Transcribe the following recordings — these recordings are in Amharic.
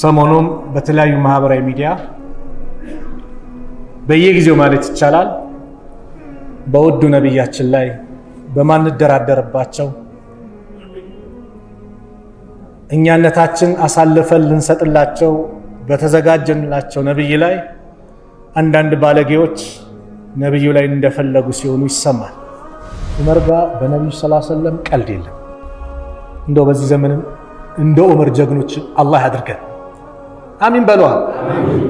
ሰሞኑን በተለያዩ ማህበራዊ ሚዲያ በየጊዜው ማለት ይቻላል በውዱ ነብያችን ላይ በማንደራደርባቸው እኛነታችን አሳልፈን ልንሰጥላቸው በተዘጋጀንላቸው ነብይ ላይ አንዳንድ ባለጌዎች ነብዩ ላይ እንደፈለጉ ሲሆኑ ይሰማል። ዑመር ጋር በነብዩ ሰለላሁ ዐለይሂ ወሰለም ቀልድ የለም። እንደው በዚህ ዘመንም እንደ ዑመር ጀግኖች አላህ ያድርገን። አሚን በሏ።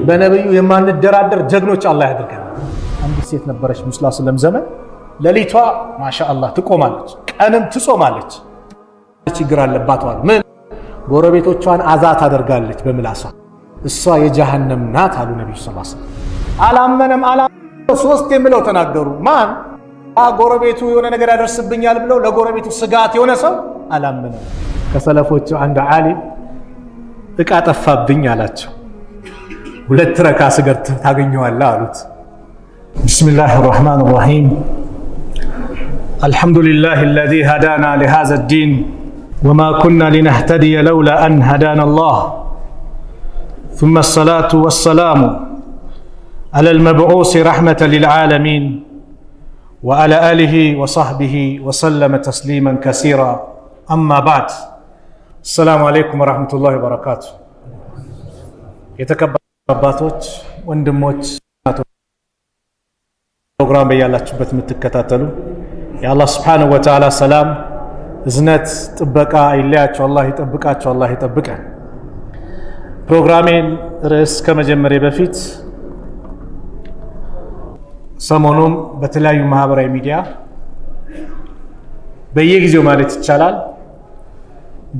በነብዩ የማንደራደር ጀግኖች አላህ ያድርገን። አንዲት ሴት ነበረች ሙሐመድ ሰለላሁ ዐለይሂ ወሰለም ዘመን ሌሊቷ ማሻአላህ ትቆማለች፣ ቀንም ትጾማለች። ችግር አለባት ማለት ምን ጎረቤቶቿን አዛ ታደርጋለች በምላሷ። እሷ የጀሃነም ናት አሉ ነብዩ ሰለላሁ ዐለይሂ ወሰለም። አላመነም ሶስት የምለው ተናገሩ። ማን ጎረቤቱ የሆነ ነገር ያደርስብኛል ብለው ለጎረቤቱ ስጋት የሆነ ሰው አላመነም። ከሰለፎቹ አንድ ዓሊም እቃ ጠፋብኝ አላቸው። ሁለት ረካ ስገድ ታገኘዋለህ አሉት። ቢስሚላሂ ረህማኒ ረሂም አልሐምዱሊላሂ አለዚ ሃዳና ሊሃዛ ዲን ወማ ኩና ሊነህተዲየ ለውላ አን ሃዳና አላህ ثم الصلاة والسلام على المبعوث رحمة للعالمين وعلى آله وصحبه وسلم تسليما كثيرا أما بعد السلام عليكم ورحمة الله وبركاته የተከበሩ አባቶች ወንድሞች ፕሮግራም በያላችሁበት የምትከታተሉ የአላህ Subhanahu Wa Ta'ala ሰላም እዝነት ጥበቃ አይለያችሁ። አላህ ይጠብቃችሁ፣ አላህ ይጠብቀን። ፕሮግራሜን ርዕስ ከመጀመሪያ በፊት ሰሞኑን በተለያዩ ማህበራዊ ሚዲያ በየጊዜው ማለት ይቻላል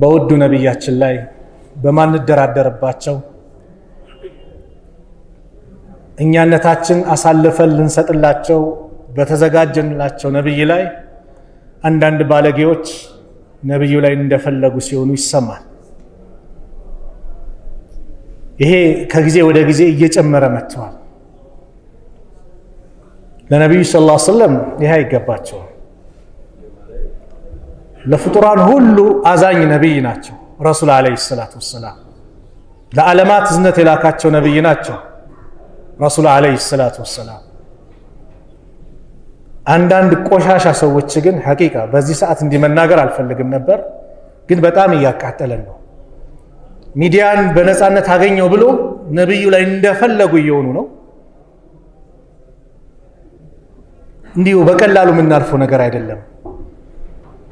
በውዱ ነብያችን ላይ በማንደራደርባቸው እኛነታችን አሳልፈን ልንሰጥላቸው በተዘጋጀንላቸው ነብይ ላይ አንዳንድ ባለጌዎች ነብዩ ላይ እንደፈለጉ ሲሆኑ ይሰማል። ይሄ ከጊዜ ወደ ጊዜ እየጨመረ መጥቷል። ለነብዩ ሰለላሁ ዐለይሂ ወሰለም ይሄ አይገባቸውም። ለፍጡራን ሁሉ አዛኝ ነብይ ናቸው። ረሱል አለይሂ ሰላቱ ወሰላም ለዓለማት እዝነት የላካቸው ነብይ ናቸው። ረሱል አለይሂ ሰላቱ ወሰላም አንዳንድ ቆሻሻ ሰዎች ግን ሐቂቃ በዚህ ሰዓት እንዲመናገር አልፈልግም ነበር፣ ግን በጣም እያቃጠለን ነው። ሚዲያን በነፃነት አገኘው ብሎ ነብዩ ላይ እንደፈለጉ እየሆኑ ነው። እንዲሁ በቀላሉ የምናልፈው ነገር አይደለም።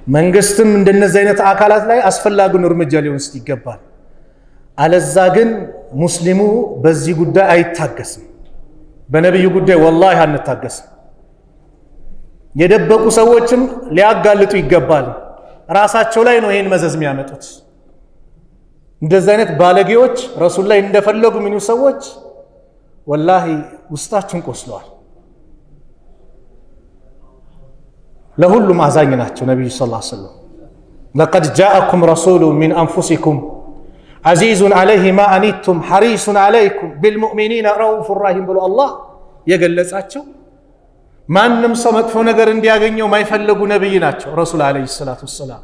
መንግስትም እንደነዚህ አይነት አካላት ላይ አስፈላጊውን እርምጃ ሊወስድ ይገባል። አለዛ ግን ሙስሊሙ በዚህ ጉዳይ አይታገስም። በነብዩ ጉዳይ ወላሂ አንታገስም። የደበቁ ሰዎችም ሊያጋልጡ ይገባል። ራሳቸው ላይ ነው ይሄን መዘዝ የሚያመጡት። እንደዚህ አይነት ባለጌዎች ረሱል ላይ እንደፈለጉ ምን ሰዎች ወላሂ ውስጣችን ቆስለዋል። ለሁሉም አዛኝ ናቸው ነብዩ ሰለላሁ ዐለይሂ ወሰለም። لقد جاءكم رسول من أنفسكم عزيز عليه ما أنتم حريص عليكم بالمؤمنين رؤوف رحيم ብሎ አላህ የገለጻቸው ማንም ሰው መጥፎ ነገር እንዲያገኘው ማይፈልጉ ነብይ ናቸው ረሱል አለይሂ ሰላቱ ወሰላም።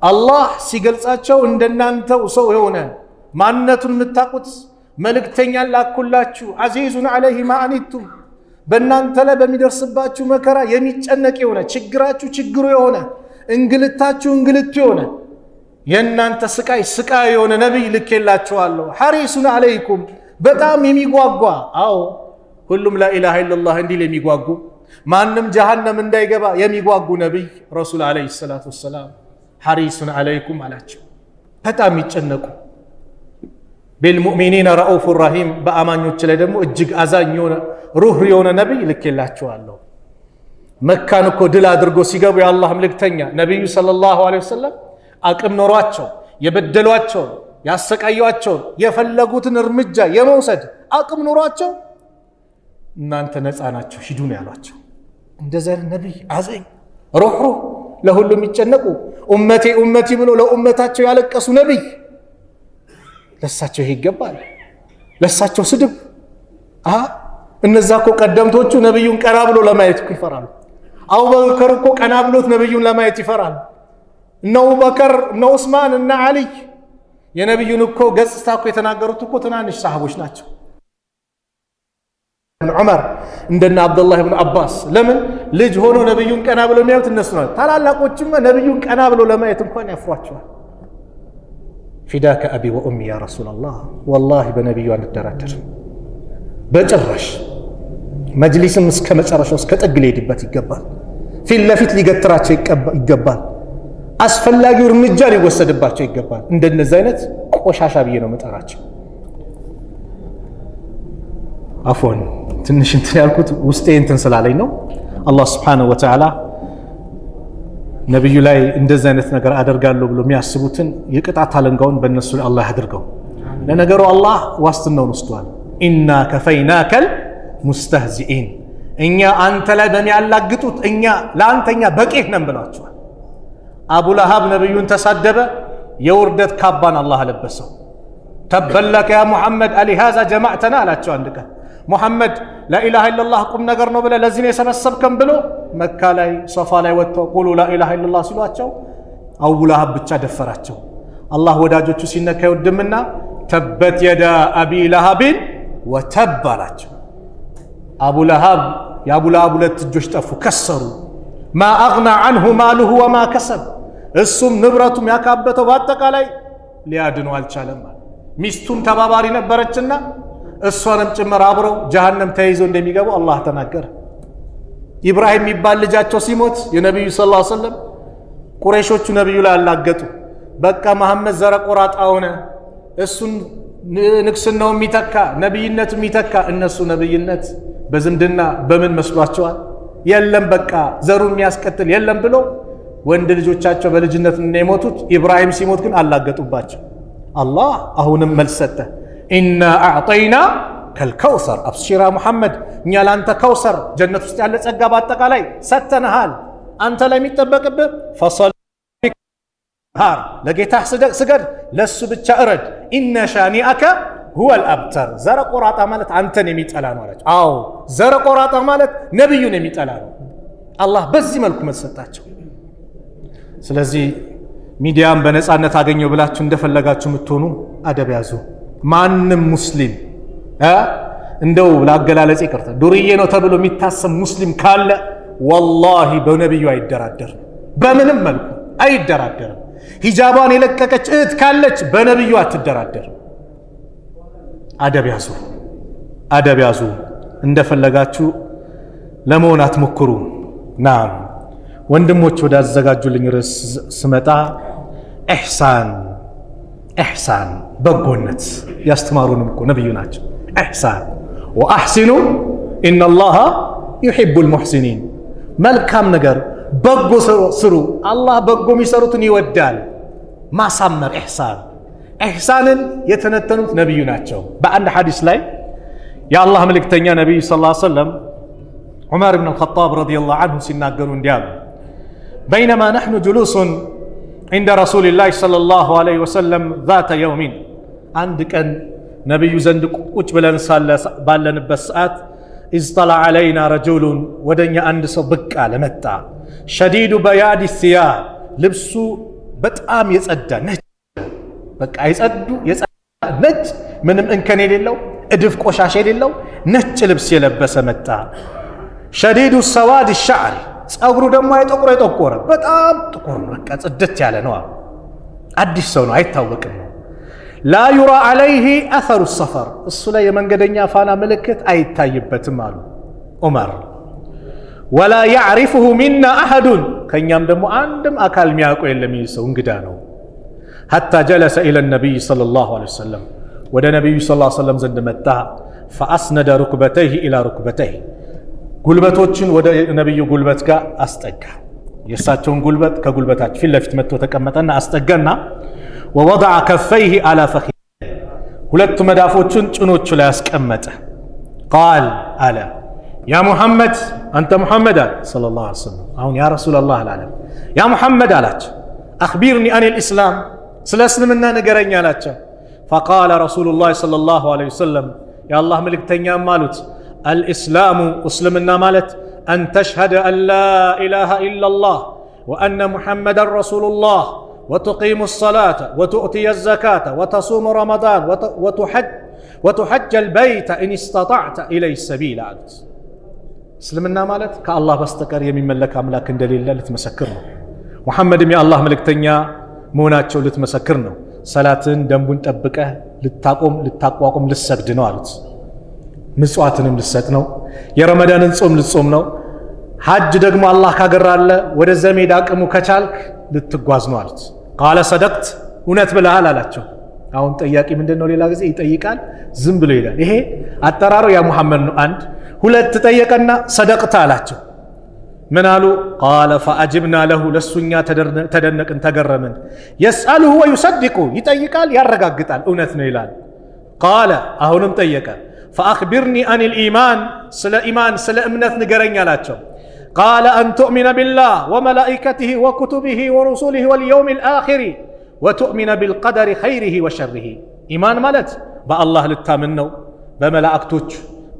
አላህ ሲገልጻቸው እንደናንተው ሰው የሆነ ማንነቱን የምታውቁት መልእክተኛ ላኩላችሁ አዚዙን አለይሂ ማ አኒቱም በእናንተ ላይ በሚደርስባችሁ መከራ የሚጨነቅ የሆነ ችግራችሁ ችግሩ የሆነ እንግልታችሁ እንግልቱ የሆነ የእናንተ ስቃይ የሆነ ነብይ ልኬላችኋለሁ። ሐሪሱን አለይኩም በጣም የሚጓጓ አዎ ሁሉም ላኢላሃ ኢላላህ እንዲል የሚጓጉ ማንም ጀሃነም እንዳይገባ የሚጓጉ ነብይ ረሱል አለይሂ ሰላቱ ወሰላም ሐሪሱን አለይኩም አላቸው። በጣም ይጨነቁ بالمؤمنين رؤوف رحيم በአማኞች ላይ ደግሞ እጅግ አዛኝ የሆነ ሩህ የሆነ ነብይ ልኬላችኋለሁ። መካን እኮ ድል አድርጎ ሲገቡ የአላህ መልእክተኛ ነብዩ ሰለላሁ ዐለይሂ ወሰለም አቅም ኖሯቸው የበደሏቸው ያሰቃዩአቸው የፈለጉትን እርምጃ የመውሰድ አቅም ኖሯቸው እናንተ ነፃ ናቸው ሂዱ ነው ያሏቸው። እንደዚህ አይነት ነብይ አዛኝ ሩህ ለሁሉም የሚጨነቁ ኡመቴ ኡመቲ ብሎ ለኡመታቸው ያለቀሱ ነብይ ለሳቸው ይገባል። ለሳቸው ስድብ እነዛ እኮ ቀደምቶቹ ነብዩን ቀና ብሎ ለማየት ይፈራሉ። አቡበከር እኮ ቀና ብሎት ነብዩን ለማየት ይፈራሉ። እነ አቡበከር እነ ዑስማን እነ አሊ የነብዩን እኮ ገጽታ እኮ የተናገሩት እኮ ትናንሽ ሰሃቦች ናቸው። ዑመር እንደና አብዱላህ ኢብኑ አባስ ለምን ልጅ ሆኖ ነብዩን ቀና ብሎ የሚያዩት እነሱ ናቸው። ታላላቆችማ ነብዩን ቀና ብሎ ለማየት እንኳን ያፍሯቸዋል። ፊዳከ አቢ ወኡሚ ያ ረሱላላህ ወላሂ በነብዩ አንደራደር በጭራሽ። መጅሊስም እስከ መጨረሻው እስከ ጥግ ሊሄድበት ይገባል። ፊት ለፊት ሊገትራቸው ይገባል። አስፈላጊው እርምጃ ሊወሰድባቸው ይገባል። እንደነዚህ አይነት ቆሻሻ ብዬ ነው መጠራቸው። አፎን ትንሽ እንትን ያልኩት ውስጤ እንትን ስላለኝ ነው። አላህ Subhanahu Wa Ta'ala ነብዩ ላይ እንደዚህ አይነት ነገር አደርጋለሁ ብሎ የሚያስቡትን የቅጣት አለንጋውን በእነሱ ላይ አላህ ያድርገው። ለነገሩ አላህ ዋስትናውን ወስዷል። ኢና ከፈይናከል ሙስተህዚኢን፣ እኛ አንተ ላይ በሚያላግጡት እኛ ለአንተኛ በቂህ ነን ብሏቸዋል። አቡ ለሃብ ነብዩን ተሳደበ፣ የውርደት ካባን አላህ አለበሰው። ተበለከ ያ ሙሐመድ አሊሃዛ ጀማዕተና አላቸው። አንድ ቀን ሙሐመድ ላኢላሃ ኢላላህ ቁም ነገር ነው ብለህ ለዚህ ነው የሰበሰብከን ብሎ መካ ላይ ሶፋ ላይ ወጥተው ቁሉ ላኢላሃ ኢላላህ ሲሏቸው አቡ ለሃብ ብቻ ደፈራቸው። አላህ ወዳጆቹ ሲነካ ይወድምና ተበት የዳ አቢ ለሃብን ወተብ አላቸው። አቡ ለሃብ የአቡ ለሃብ ሁለት እጆች ጠፉ፣ ከሰሩ። ማ አግና አንሁ ማሉሁ ወማ ከሰብ፣ እሱም ንብረቱም ያካበተው በአጠቃላይ ሊያድነው አልቻለም። ሚስቱም ተባባሪ ነበረችና እሷንም ጭምር አብረው ጀሃነም ተይዘው እንደሚገቡ አላህ ተናገረ። ኢብራሂም የሚባል ልጃቸው ሲሞት የነብዩ ሰለላሁ ዐለይሂ ወሰለም ቁረይሾቹ ነብዩ ላይ አላገጡ። በቃ መሐመድ ዘረ ቆራጣ ሆነ፣ እሱን ንግስናው የሚተካ ነብይነት የሚተካ። እነሱ ነብይነት በዝምድና በምን መስሏቸዋል? የለም በቃ ዘሩ የሚያስቀጥል የለም ብሎ ወንድ ልጆቻቸው በልጅነት ነው የሞቱት። ኢብራሂም ሲሞት ግን አላገጡባቸው። አላህ አሁንም መልስ ሰጠ። ኢና አዕጠይና ከልከውሰር አብሽራ ሙሐመድ፣ እኛ ለአንተ ከውሰር ጀነት ውስጥ ያለ ጸጋ በአጠቃላይ ሰጥተንሃል። አንተ ላይ የሚጠበቅብህ ፈሰል ለጌታህ ስገድ፣ ለሱ ብቻ እረድ። ኢነ ሻኒአከ ሁወል አብተር፣ ዘረ ቆራጣ ማለት አንተን የሚጠላ ነው አላቸው። አዎ ዘረ ቆራጣ ማለት ነብዩን የሚጠላ ነው። አላህ በዚህ መልኩ መሰጣቸው። ስለዚህ ሚዲያም በነፃነት አገኘው ብላችሁ እንደፈለጋችሁ የምትሆኑ አደብ ያዙ። ማንም ሙስሊም እንደው ላገላለጽ ይቅርታ ዱርዬ ነው ተብሎ የሚታሰብ ሙስሊም ካለ ወላሂ በነብዩ አይደራደርም፣ በምንም መልኩ አይደራደርም። ሂጃባን የለቀቀች እህት ካለች በነብዩ አትደራደርም። አደብ ያዙ፣ አደብ ያዙ። እንደፈለጋችሁ ለመሆን አትሞክሩ። ናም ወንድሞች ወደ አዘጋጁልኝ ርዕስ ስመጣ ኢሕሳን በጎነት ያስተማሩንም እኮ ነብዩ ናቸው። ኢሕሳን ወአሕሲኑ ኢነላሃ ዩሒቡል ሙሕሲኒን፣ መልካም ነገር በጎ ስሩ፣ አላህ በጎ የሚሰሩትን ይወዳል። ማሳመር ኢሕሳንን የተነተኑት ነብዩ ናቸው። በአንድ ሐዲስ ላይ የአላህ መልእክተኛ ነብዩ ሰለላሁ ዐለይሂ ወሰለም ዑመር ብን አልኸጣብ ረዲየላሁ ዐንሁ ሲናገሩ እንዲህ አሉ። በይነማ ነሕኑ ጁሉሱን ዒንደ ረሱሊላህ ሰለላሁ ዐለይሂ ወሰለም ዛተ የውሚን፣ አንድ ቀን ነብዩ ዘንድ ቁጭ ብለን ባለንበት ሰዓት ኢዝ ጠለዐ ዐለይና ረጁሉን፣ ወደኛ አንድ ሰው ብቅ አለ መጣ። ሸዲዱ በያዲ ሲያብ፣ ልብሱ በጣም የጸዳ ነጭ፣ በቃ የጸዳ ነጭ፣ ምንም እንከን የሌለው እድፍ ቆሻሻ የሌለው ነጭ ልብስ የለበሰ መጣ። ሸዲዱ ሰዋድ ሻዕሪ፣ ጸጉሩ ደግሞ የጠቆረ በጣም ጥቁር ነው፣ በቃ ጽድት ያለ ነው። አዲስ ሰው ነው፣ አይታወቅም ነው። ላ ዩራ ዐለይሂ አሰሩ ሰፈር፣ እሱ ላይ የመንገደኛ ፋና ምልክት አይታይበትም አሉ ዑመር። ወላ ያዕሪፉሁ ሚና አሐዱን፣ ከእኛም ደግሞ አንድም አካል የሚያውቀው የለም፣ ይህ ሰው እንግዳ ነው። ሐታ ጀለሰ ኢለ ነቢይ ሰለላሁ ዐለይሂ ወሰለም፣ ወደ ነቢዩ ሰለላሁ ዐለይሂ ወሰለም ዘንድ መጣ። ፈአስነደ ሩክበተይሂ ኢላ ሩክበተይሂ፣ ጉልበቶችን ወደ ነቢዩ ጉልበት ጋር አስጠጋ። የእሳቸውን ጉልበት ከጉልበታቸው ፊት ለፊት መጥቶ ተቀመጠና አስጠጋና ወወضع ከፈይሂ አላ ፈኺ፣ ሁለቱ መዳፎቹን ጭኖቹ ላይ አስቀመጠ። ቃል አለ ያ ሙሐመድ፣ አንተ ሙሐመድ አለ ሰለላሁ ዐለይሂ ወሰለም። አሁን ያ ረሱለላህ አላለም፣ ያ ሙሐመድ አላቸው። አኽቢርኒ አኒል ኢስላም፣ ስለ እስልምና ንገረኝ አላቸው። ፈቃለ ረሱሉላህ ሰለላሁ ዐለይሂ ወሰለም፣ የአላህ መልእክተኛም አሉት አልኢስላሙ፣ እስልምና ማለት አን ተሽሀደ አን ላ ኢላሃ ኢለላህ ወአነ ሙሐመደን ረሱሉላህ ወቱቂሙ ሰላተ ወቱእትየ ዘካተ ወተሱሙ ረመዳን ወቱሐጀ ልበይተ ኢን ስተጣዕተ ኢለይሂ ሰቢላ አሉት። እስልምና ማለት ከአላህ በስተቀር የሚመለክ አምላክ እንደሌለ ልትመሰክር ነው። ሙሐመድም የአላህ መልእክተኛ መሆናቸው ልትመሰክር ነው። ሰላትን ደንቡን ጠብቀህ ልታቋቁም ልትሰግድ ነው አሉት። ምጽዋትንም ልትሰጥ ነው። የረመዳንን ጾም ልትጾም ነው። ሐጅ ደግሞ አላህ ካገራለ ወደ ዘመድ አቅሙ ከቻልክ ልትጓዝ ነው አሉት። ቃለ ሰደቅት እውነት ብለሃል አላቸው። አሁን ጠያቂ ምንድነው? ሌላ ጊዜ ይጠይቃል፣ ዝም ብሎ ይላል። ይሄ አጠራሩ ያ ሙሐመድ ነው። አንድ ሁለት ጠየቀና ሰደቅታ አላቸው። ምን አሉ? ቃለ ፈአጅብና ለሁ ለሱኛ ተደነቅን ተገረምን። የስአልሁ ወዩሰድቁ ይጠይቃል፣ ያረጋግጣል፣ እውነት ነው ይላል። ቃለ አሁንም ጠየቀ። ፈአኽቢርኒ አኒል ኢማን ስለ ኢማን ስለ እምነት ንገረኝ አላቸው። ቃለ አን ቱእሚነ ቢላህ ወመላኢከቲሂ ወኩቱቢሂ ወሩሱሊሂ ወልየውሚል አኺሪ ወቱእሚነ ቢልቀደሪ ኸይሪሂ ወሸሪሂ። ኢማን ማለት በአላህ ልታምን ነው፣ በመላእክቶቹ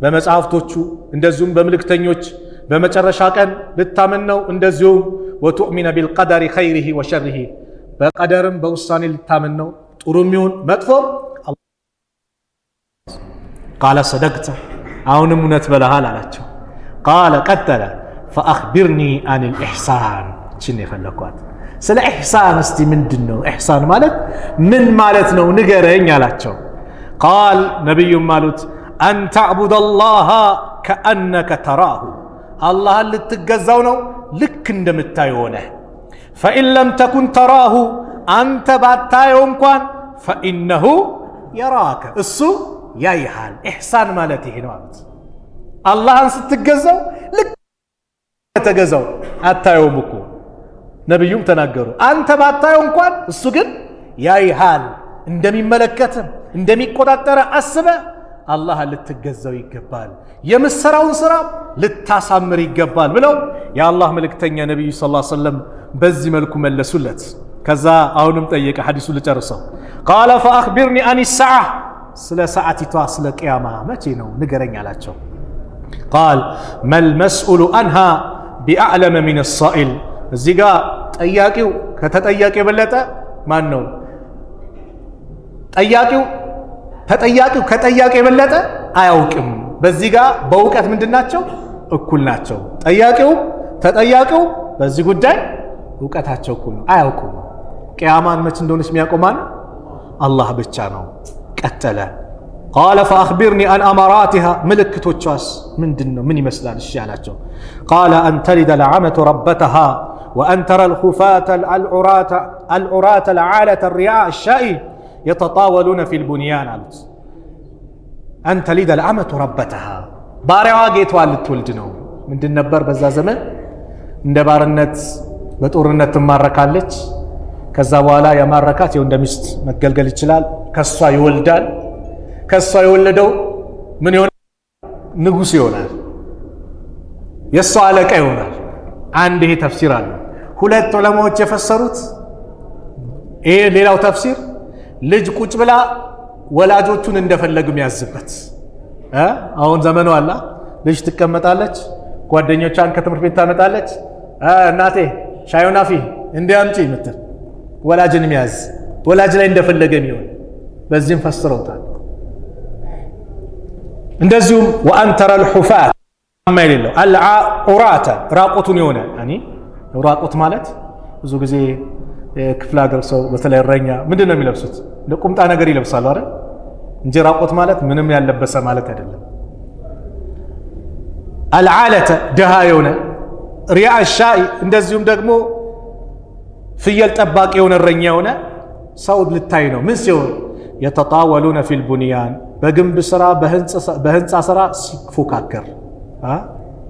በመጽሐፍቶቹ እንደዚሁም በምልክተኞች በመጨረሻ ቀን ልታምን ነው። እንደዚሁም ወቱእሚነ ቢልቀደሪ ኸይሪሂ ወሸሪሂ በቀደርም በውሳኔ ልታምን ነው፣ ጥሩም ይሁን መጥፎም። ቃለ ሰደቅተ አሁንም እውነት በለሃል አላቸው። ቃለ ቀጠለ ፈአኽቢርኒ አኒል ኢሕሳን። ችን የፈለኳት ስለ ኢሕሳን እስቲ ምንድን ነው ኢሕሳን ማለት ምን ማለት ነው ንገረኝ አላቸው። ቃል ነቢዩም አሉት አን ተዕቡደ አላህ ከአነከ ተራሁ አላህን ልትገዛው ነው ልክ እንደምታየው ሆነህ። ፈኢን ለም ተኩን ተራሁ አንተ ባታየው እንኳን ፈኢነሁ የራከ እሱ ያይሃል። ኢሕሳን ማለት ይሄ ነው አሉት። አላህን ስትገዛው ልክ ተገዛው፣ አታየውም እኮ ነቢዩም ተናገሩ። አንተ ባታየው እንኳን እሱ ግን ያይሃል፣ እንደሚመለከትም እንደሚቆጣጠረ አስበ አላህን ልትገዛው ይገባል፣ የምትሰራውን ስራ ልታሳምር ይገባል ብለው የአላህ መልእክተኛ ነቢዩ ሰለላሁ ዐለይሂ ወሰለም በዚህ መልኩ መለሱለት። ከዛ አሁንም ጠየቀ፣ ሐዲሱን ልጨርሰው። ቃለ ፈአኽቢርኒ አኒ ሰዓ ስለ ሰዓቲቷ ስለ ቅያማ መቼ ነው ንገረኝ አላቸው። ቃል መልመስኡሉ አንሃ ቢአዕለመ ሚነ ሳኢል። እዚህ ጋር ጠያቂው ከተጠያቂ የበለጠ ማን ነው? ተጠያቂው ከጠያቂ የበለጠ አያውቅም። በዚህ ጋር በእውቀት ምንድናቸው? እኩል ናቸው። ጠያቂው ተጠያቂው በዚህ ጉዳይ እውቀታቸው እኩል ነው፣ አያውቁም። ቅያማን መች እንደሆነች የሚያቆማን አላህ ብቻ ነው። ቀጠለ ቃለ ፈአኽቢርኒ አን አማራቲሃ ምልክቶቿስ ምንድን ነው? ምን ይመስላል? እሺ አላቸው። ቃለ አን ተሊደ ልዓመቱ ረበተሃ ወአን ተረ ልኹፋተ አልዑራተ ልዓለተ ሪያ አሻኢ የተጣወሉነ ፊል ቡንያን አሉት። አን ተሊደ ልዓመቱ ረበተሃ ባሪያዋ ጌቷን ልትወልድ ነው። ምንድን ነበር በዛ ዘመን? እንደ ባርነት በጦርነት ትማረካለች። ከዛ በኋላ የማረካት የው እንደ ሚስት መገልገል ይችላል። ከሷ ይወልዳል። ከሷ የወለደው ምን ይሆናል? ንጉስ ይሆናል። የሷ አለቃ ይሆናል። አንድ ይሄ ተፍሲር አለ። ሁለት ዑለማዎች የፈሰሩት ይሄ ሌላው ተፍሲር ልጅ ቁጭ ብላ ወላጆቹን እንደፈለጉም ያዝበት። አሁን ዘመኑ አላ ልጅ ትቀመጣለች፣ ጓደኞቿን ከትምህርት ቤት ታመጣለች። እናቴ ሻዩን አፊ እንዲያምጪ ምትል ወላጅን የሚያዝ ወላጅ ላይ እንደፈለገ የሚሆን በዚህም ፈስረውታል። እንደዚሁም ወአን ተረ ልሑፋት የሌለው አልዑራተ ራቁቱን የሆነ ራቁት ማለት ብዙ ጊዜ ክፍለ ሀገር ሰው በተለይ እረኛ ምንድን ነው የሚለብሱት? ለቁምጣ ነገር ይለብሳሉ አይደል እንጂ ራቁት ማለት ምንም ያለበሰ ማለት አይደለም። አልዓለተ ድሃ የሆነ ሪያ ሻኢ እንደዚሁም ደግሞ ፍየል ጠባቂ የሆነ እረኛ የሆነ ሰው ልታይ ነው። ምን ሲሆን የተጣወሉነ ፊል ቡንያን በግንብ ስራ በህንፃ ስራ ሲፎካከር።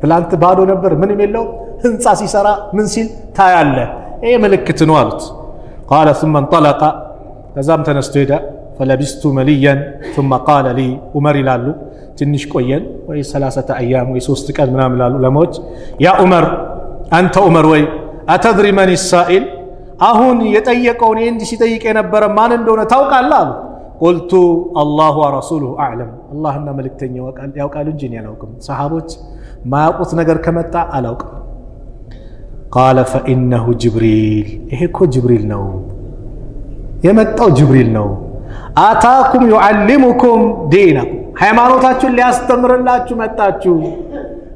ትላንት ባዶ ነበር ምንም የለው ህንፃ ሲሰራ ምን ሲል ታያለ። ይሄ ምልክት ነው አሉት። ቃለ ثم انطلق ከዛም ተነስቶ ሄደ። ፈለቢስቱ መልያን ثم قال لي ዑመር ይላሉ ትንሽ ቆየን ወይ 30 አያም ወይ 3 ቀን ምናምን ይላሉ ለሞች። ያ ዑመር አንተ ዑመር ወይ አተድሪ መን السائل አሁን የጠየቀውን እንዲህ ሲጠይቅ የነበረ ማን እንደሆነ ታውቃለህ አሉ። ቁልቱ አላሁ ወረሱሉሁ አዕለም አላህና መልእክተኛው ያውቃሉ እንጂ እኔ አላውቅም። ሰሃቦች ማያውቁት ነገር ከመጣ አላውቅም። ቃለ ፈኢነሁ ጅብሪል ይሄ እኮ ጅብሪል ነው። የመጣው ጅብሪል ነው። አታኩም ዩዓሊሙኩም ዲነኩም ሃይማኖታችሁን ሊያስተምርላችሁ መጣችሁ።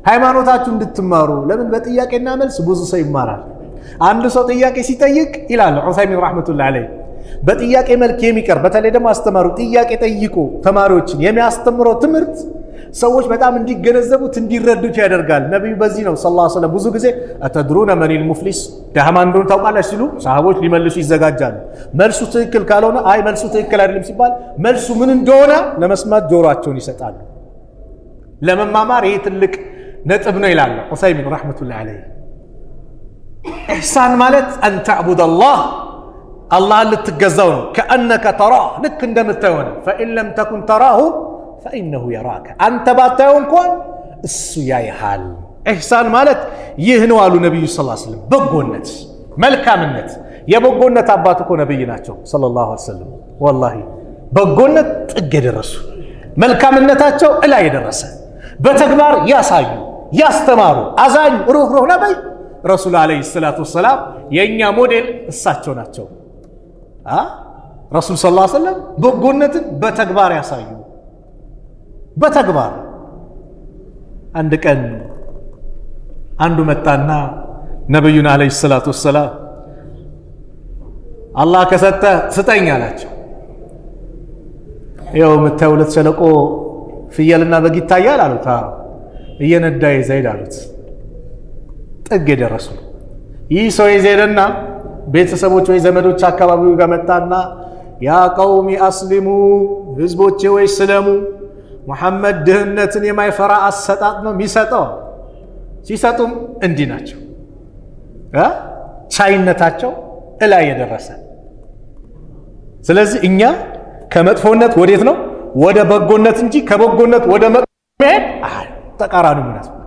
ሃይማኖታችሁ እንድትማሩ። ለምን በጥያቄና መልስ ብዙ ሰው ይማራል። አንድ ሰው ጥያቄ ሲጠይቅ ይላል ዑሰይሚን ረሕመቱላሂ ዐለይህ በጥያቄ መልክ የሚቀር በተለይ ደግሞ አስተማሩ ጥያቄ ጠይቁ ተማሪዎችን የሚያስተምረው ትምህርት ሰዎች በጣም እንዲገነዘቡት እንዲረዱት ያደርጋል። ነብዩ በዚህ ነው ሰለላሁ ዐለይሂ ወሰለም ብዙ ጊዜ አተድሩነ መኒል ሙፍሊስ ደሃ ማን እንደሆነ ታውቃላችሁ ሲሉ ሰሃቦች ሊመልሱ ይዘጋጃሉ። መልሱ ትክክል ካልሆነ አይ መልሱ ትክክል አይደለም ሲባል መልሱ ምን እንደሆነ ለመስማት ጆሮአቸውን ይሰጣሉ። ለመማማር ይሄ ትልቅ ነጥብ ነው ይላል ዑሰይሚን ረሕመቱላሂ ዐለይህ። ኢሕሳን ማለት አን ተዕቡደላህ አላህን ልትገዛው ነው። ከአነከ ተራህ ልክ እንደምታየው ነው። ፈኢን ለም ተኩን ተራሁ ፈኢነሁ የራከ አንተ ባታየው እንኳን እሱ ያይሃል። ኢሕሳን ማለት ይህ ነው አሉ ነቢዩ ሰለላሁ ዐለይሂ ወሰለም። በጎነት፣ መልካምነት። የበጎነት አባት እኮ ነቢይ ናቸው ሰለላሁ ዐለይሂ ወሰለም። ወላሂ በጎነት ጥግ የደረሱ መልካምነታቸው እላይ የደረሰ በተግባር ያሳዩ ያስተማሩ አዛኝ ሩህሩህ ነቢይ ረሱል ዐለይሂ ሰላቱ ወሰላም የእኛ ሞዴል እሳቸው ናቸው። ረሱል ሰለላሁ ዐለይሂ ወሰለም በጎነትን በተግባር ያሳዩ በተግባር። አንድ ቀን አንዱ መጣና ነቢዩን ዐለይሂ ሰላቱ ወሰላም አላህ ከሰጠ ስጠኝ አላቸው። ይኸው የምታዩለት ሸለቆ ፍየልና በግ ይታያል አሉት። እየነዳ ይዘይድ አሉት። ጥግ የደረሱ ይህ ሰው ይዘይድና ቤተሰቦች ወይ ዘመዶች አካባቢው ጋር መጣና ያ ቀውሚ አስሊሙ ህዝቦቼ ወይ ስለሙ ሙሐመድ ድህነትን የማይፈራ አሰጣጥ ነው የሚሰጠው። ሲሰጡም እንዲህ ናቸው። ቻይነታቸው እላይ የደረሰ። ስለዚህ እኛ ከመጥፎነት ወዴት ነው? ወደ በጎነት እንጂ ከበጎነት ወደ መጥፎ መሄድ ተቃራኒ ማለት ነው።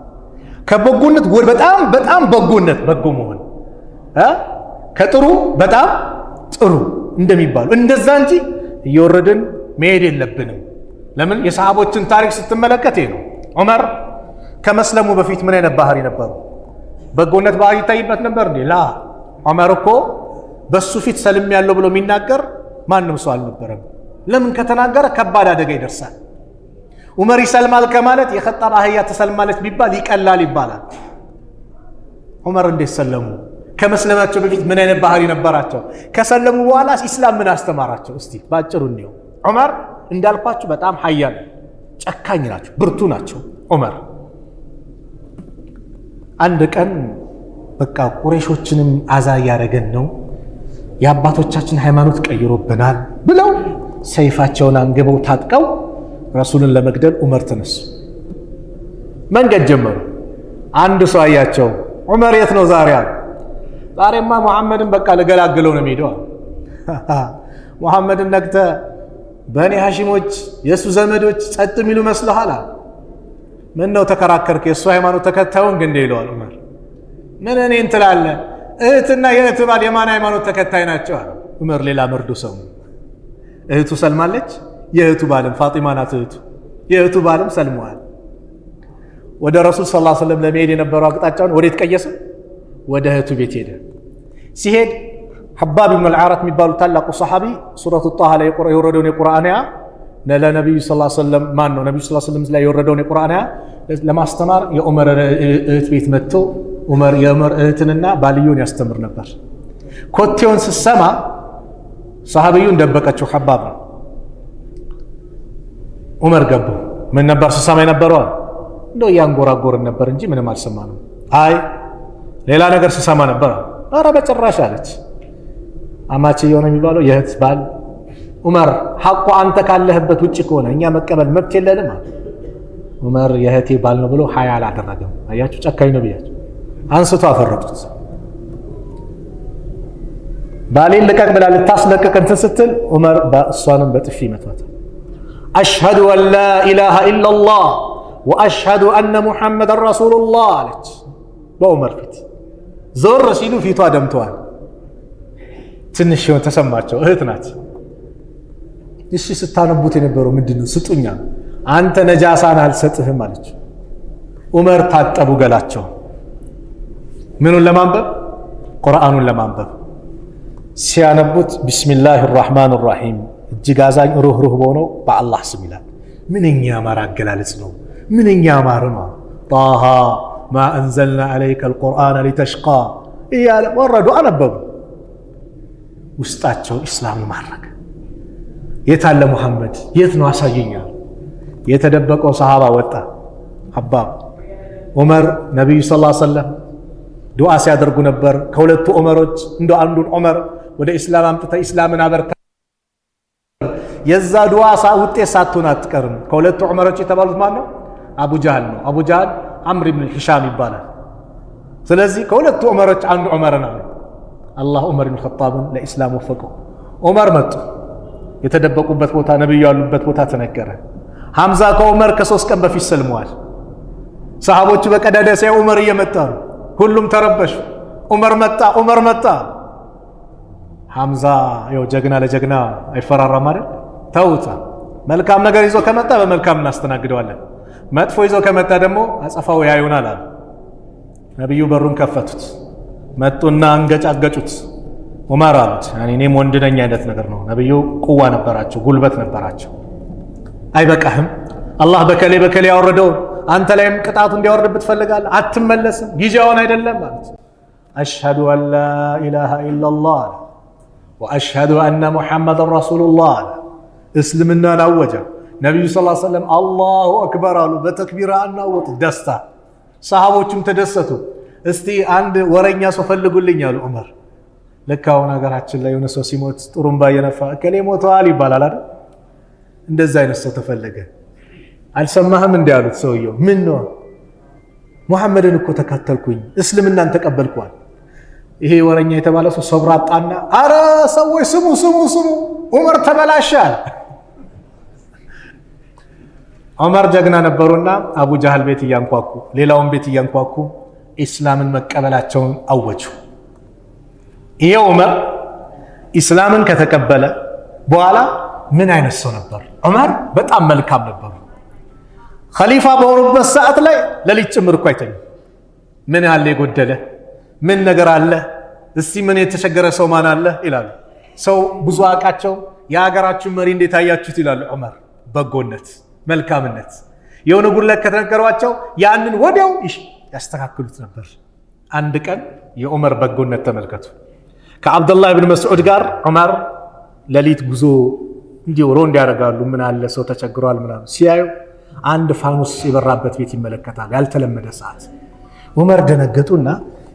ከበጎነት ወደ በጣም በጎነት በጎ መሆን ከጥሩ በጣም ጥሩ እንደሚባሉ እንደዛ እንጂ እየወረድን መሄድ የለብንም። ለምን የሰሃቦችን ታሪክ ስትመለከት ነው። ዑመር ከመስለሙ በፊት ምን አይነት ባህሪ ነበሩ? በጎነት ባህሪ ይታይበት ነበር እንዴ? ላ ዑመር እኮ በሱ ፊት ሰልም ያለው ብሎ የሚናገር ማንም ሰው አልነበረም። ለምን ከተናገረ ከባድ አደጋ ይደርሳል። ዑመር ይሰልማል ከማለት የኸጣብ አህያ ተሰልማለች ቢባል ይቀላል ይባላል። ዑመር እንዴት ሰለሙ? ከመስለማቸው በፊት ምን አይነት ባህሪ ነበራቸው? ከሰለሙ በኋላ ኢስላም ምን አስተማራቸው? እስቲ ባጭሩ እንየው። ዑመር እንዳልኳችሁ በጣም ሀያል ጨካኝ ናቸው፣ ብርቱ ናቸው። ዑመር አንድ ቀን በቃ ቁረይሾችንም አዛ እያደረገን ነው፣ የአባቶቻችን ሃይማኖት ቀይሮብናል ብለው ሰይፋቸውን አንግበው ታጥቀው ረሱልን ለመግደል ዑመር ተነሱ። መንገድ ጀመሩ። አንድ ሰው አያቸው። ዑመር የት ነው ዛሬ አሉ። ዛሬማ ሙሐመድን በቃ ለገላግለው ነው የሚሄደው። ሙሐመድን ነግተ በእኔ ሐሺሞች የእሱ ዘመዶች ጸጥ የሚሉ መስለሃል? ምን ነው ተከራከርክ? የእሱ ሃይማኖት ተከታዩን ግን ይለዋል ዑመር። ምን እኔን ትላለህ? እህትና የእህት ባል የማን ሃይማኖት ተከታይ ናቸው አለ ዑመር። ሌላ መርዶ ሰሙ። እህቱ ሰልማለች፣ የእህቱ ባልም ፋጢማ ናት እህቱ፣ የእህቱ ባልም ሰልመዋል። ወደ ረሱል ሰለላሁ ዐለይሂ ወሰለም ለመሄድ የነበረው አቅጣጫውን ወዴት ቀየሰ? ወደ እህቱ ቤት ሄደ። ሲሄድ ሐባብ ብን አልዓራት የሚባሉ ታላቁ ሰሓቢ ሱረቱ ጣሃ ላይ የወረደውን የቁርአን አያ ለነቢዩ ሰለላሁ ዐለይሂ ወሰለም ማን ነው ነቢዩ ሰለላሁ ዐለይሂ ወሰለም ላይ የወረደውን የቁርአን አያ ለማስተማር የዑመር እህት ቤት መጥቶ የዑመር እህትንና ባልዮን ያስተምር ነበር። ኮቴውን ስትሰማ ሰሓቢዩን ደበቀችው። ሐባብ ነው። ዑመር ገቡ። ምን ነበር ስትሰማ የነበረው? እንደው እያንጎራጎርን ነበር እንጂ ምንም አልሰማንም። አይ ሌላ ነገር ስትሰማ ነበር። ኧረ በጭራሽ አለች። አማቼ የሆነ የሚባለው የእህት ባል ዑመር ሐቁ አንተ ካለህበት ውጭ ከሆነ እኛ መቀበል መብት የለንም አለ። ዑመር የእህቴ ባል ነው ብሎ ሀያ አላደረገም። አያችሁ ጨካኝ ነው ብያችሁ። አንስቶ አፈረጡት። ባሌን ልቀቅ ብላ ልታስለቅቅ እንትን ስትል ዑመር እሷንም በጥፊ መቷታል። አሽሀዱ አን ላ ኢላሃ ኢላላህ ወአሽሀዱ አነ ሙሐመድን ረሱሉላህ አለች በዑመር ፊት። ዞር ሲሉ ፊቷ ደምተዋል። ትንሽ ሲሆን ተሰማቸው። እህት ናት። እሺ ስታነቡት የነበረው ምንድነው? ስጡኛ። አንተ ነጃሳን አልሰጥህም አለች። ዑመር ታጠቡ ገላቸው። ምኑን ለማንበብ? ቁርአኑን ለማንበብ። ሲያነቡት ቢስሚላሂ ራህማን ራሂም እጅግ አዛኝ ሩህሩህ በሆነው በአላህ ስም ይላል። ምንኛ ያማረ አገላለጽ ነው! ምንኛ ያማረ ነው! ጣሃ ማ አንዘልና ዐለይከ አልቁርአነ ሊተሽቃ እያለ ወረዱ፣ አነበቡ። ውስጣቸው ኢስላምን ማረከ። የታለ ሙሐመድ? የት ነው አሳየኛል። የተደበቀው ሰሃባ ወጣ። አባብ ዑመር ነቢዩ ሰለላሁ ዐለይሂ ወሰለም ዱዓ ሲያደርጉ ነበር። ከሁለቱ ዑመሮች እንደ አንዱን ዑመር ወደ ኢስላም አምጥተ ኢስላምን አበርታ። የዛ ዱዓ ውጤት ሳትሆን አትቀርም። ከሁለቱ ዑመሮች የተባሉት ማን ነው? አቡ ጃህል ነው። አቡ ጃህል አምር ብን ሂሻም ይባላል። ስለዚህ ከሁለቱ ዑመሮች አንዱ ዑመርን አለ። አላህ ዑመር ብን ኸጣብን ለኢስላም ወፈቀው። ዑመር መጡ። የተደበቁበት ቦታ ነብዩ ያሉበት ቦታ ተነገረ። ሐምዛ ከዑመር ከ3 ቀን በፊት ሰልመዋል። ሰሃቦቹ በቀዳዳ ሳይ ዑመር እየመጣ ነው። ሁሉም ተረበሹ። ዑመር መጣ፣ ዑመር መጣ። ሐምዛ ያው ጀግና ለጀግና አይፈራራም አይደል? ተውታ መልካም ነገር ይዞ ከመጣ በመልካም እናስተናግደዋለን፣ መጥፎ ይዞ ከመጣ ደግሞ አጸፋው ያዩናል አለ። ነብዩ በሩን ከፈቱት። መጡና አንገጫገጩት። ዑመር አሉት እኔም ወንድ ነኝ አይነት ነገር ነው። ነብዩ ቁዋ ነበራቸው፣ ጉልበት ነበራቸው። አይበቃህም? አላህ በከሌ በከሌ ያወረደው አንተ ላይም ቅጣቱ እንዲያወርድብህ ትፈልጋለህ? አትመለስም? ጊዜውን አይደለም ማለት። አሽሀዱ አን ላ ኢላሃ ኢላላህ ወአሽሀዱ አነ ሙሐመደን ረሱሉላህ እስልምናን አወጀ። ነቢዩ ሰለላሁ ዐለይሂ ወሰለም አላሁ አክበር አሉ። በተክቢራ አናወጡ። ደስታ። ሰሃቦቹም ተደሰቱ። እስቲ አንድ ወረኛ ሰው ፈልጉልኝ አሉ ዑመር። ልክ አሁን ሀገራችን ላይ የሆነ ሰው ሲሞት ጥሩምባ እየነፋ እከሌ ሞተዋል ይባላል አይደል? እንደዛ አይነት ሰው ተፈለገ። አልሰማህም እንዲ ያሉት ሰውየው። ምን ነው? ሙሐመድን እኮ ተከተልኩኝ እስልምናን ተቀበልኳል። ይሄ ወረኛ የተባለ ሰው ሰብር አጣና አረ ሰዎች ስሙ ስሙ ስሙ ዑመር ተበላሻል። ዑመር ጀግና ነበሩና አቡ ጃህል ቤት እያንኳኩ ሌላውን ቤት እያንኳኩ ኢስላምን መቀበላቸውን አወጁ። ይሄ ዑመር ኢስላምን ከተቀበለ በኋላ ምን አይነት ሰው ነበር? ዑመር በጣም መልካም ነበሩ። ኸሊፋ በሆኑበት ሰዓት ላይ ለሊት ጭምር እኮ አይተኙም። ምን ያለ የጎደለ ምን ነገር አለ? እስቲ ምን የተቸገረ ሰው ማን አለ ይላሉ። ሰው ብዙ አቃቸው የሀገራችን መሪ እንዴት አያችሁት ይላሉ ዑመር። በጎነት፣ መልካምነት የሆነ ጉድለት ከተነገሯቸው ያንን ወዲያው ያስተካክሉት ነበር። አንድ ቀን የዑመር በጎነት ተመልከቱ። ከአብዱላህ ብን መስዑድ ጋር ዑመር ለሊት ጉዞ እንዲሁ ሮንድ ያደርጋሉ። ምን አለ ሰው ተቸግሯል ምናምን ሲያዩ አንድ ፋኑስ የበራበት ቤት ይመለከታል። ያልተለመደ ሰዓት ዑመር ደነገጡና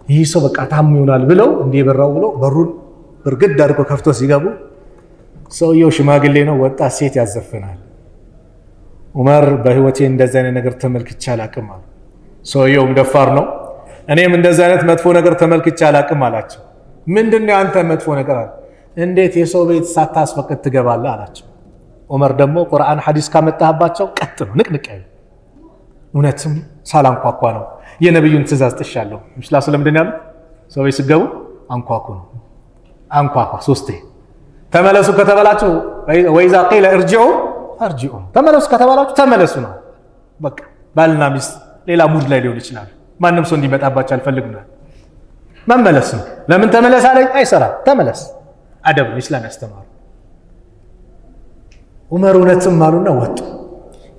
ይህ ሰው በቃ ታሙ ይሆናል ብለው እንዲህ የበራው ብለው በሩን ብርግድ አድርጎ ከፍቶ ሲገቡ ሰውየው ሽማግሌ ነው፣ ወጣት ሴት ያዘፍናል። ዑመር በህይወቴ እንደዚህ አይነት ነገር ተመልክቼ አላቅም አሉ። ሰውየውም ደፋር ነው። እኔም እንደዚህ አይነት መጥፎ ነገር ተመልክቼ አላቅም አላቸው። ምንድነው አንተ መጥፎ ነገር አለ? እንዴት የሰው ቤት ሳታስፈቅድ ትገባለህ አላቸው። ዑመር ደግሞ ቁርአን ሐዲስ ካመጣህባቸው ቀጥ ነው፣ ንቅንቅ ያለ እውነትም ሳላንኳኳ ነው የነብዩን ትእዛዝ ጥሻለሁ። ምስላ ስለምንድን ያሉት ሰው ቤት ሲገቡ አንኳኩ ነው። አንኳኳ ሶስቴ። ተመለሱ ከተባላችሁ ወይዛ ቂለ እርጂዑ አርጂዑ፣ ተመለሱ ከተባላችሁ ተመለሱ ነው በቃ። ባልና ሚስት ሌላ ሙድ ላይ ሊሆን ይችላል። ማንም ሰው እንዲመጣባቸው አልፈልግም። መመለስ ነው። ለምን ተመለስ አለኝ? አይሰራም። ተመለስ። አደብ ነው ኢስላም ያስተማሩ። ዑመር እውነትም አሉና ወጡ።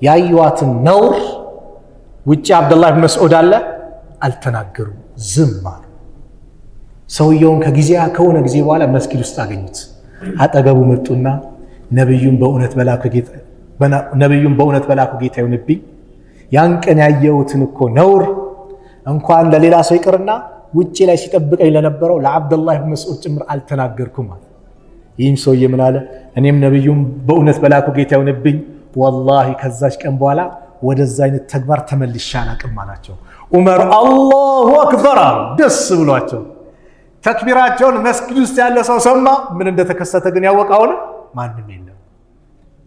ያዩዋትን ነውር ውጭ አብዱላህ ብን መስዑድ አለ አልተናገሩ፣ ዝም አሉ። ሰውየውን ከሆነ ጊዜ በኋላ መስጊድ ውስጥ አገኙት። አጠገቡ መጡና ነብዩን በእውነት በላኩ ጌታ ይሁንብኝ፣ ያን ቀን ያየሁትን እኮ ነውር እንኳን ለሌላ ሰው ይቅርና ውጭ ላይ ሲጠብቀኝ ለነበረው ለአብዱላህ ብን መስዑድ ጭምር አልተናገርኩም አለ። ይህም ሰውዬ ምን አለ? እኔም ነብዩን በእውነት በላኩ ጌታ ይሁንብኝ፣ ወላሂ ከዛች ቀን በኋላ ወደዛ አይነት ተግባር ተመልሼ አላቅም አላቸው። ዑመር አላሁ አክበር አሉ፣ ደስ ብሏቸው። ተክቢራቸውን መስጊድ ውስጥ ያለ ሰው ሰማ። ምን እንደተከሰተ ግን ያወቀውን ማንም የለም።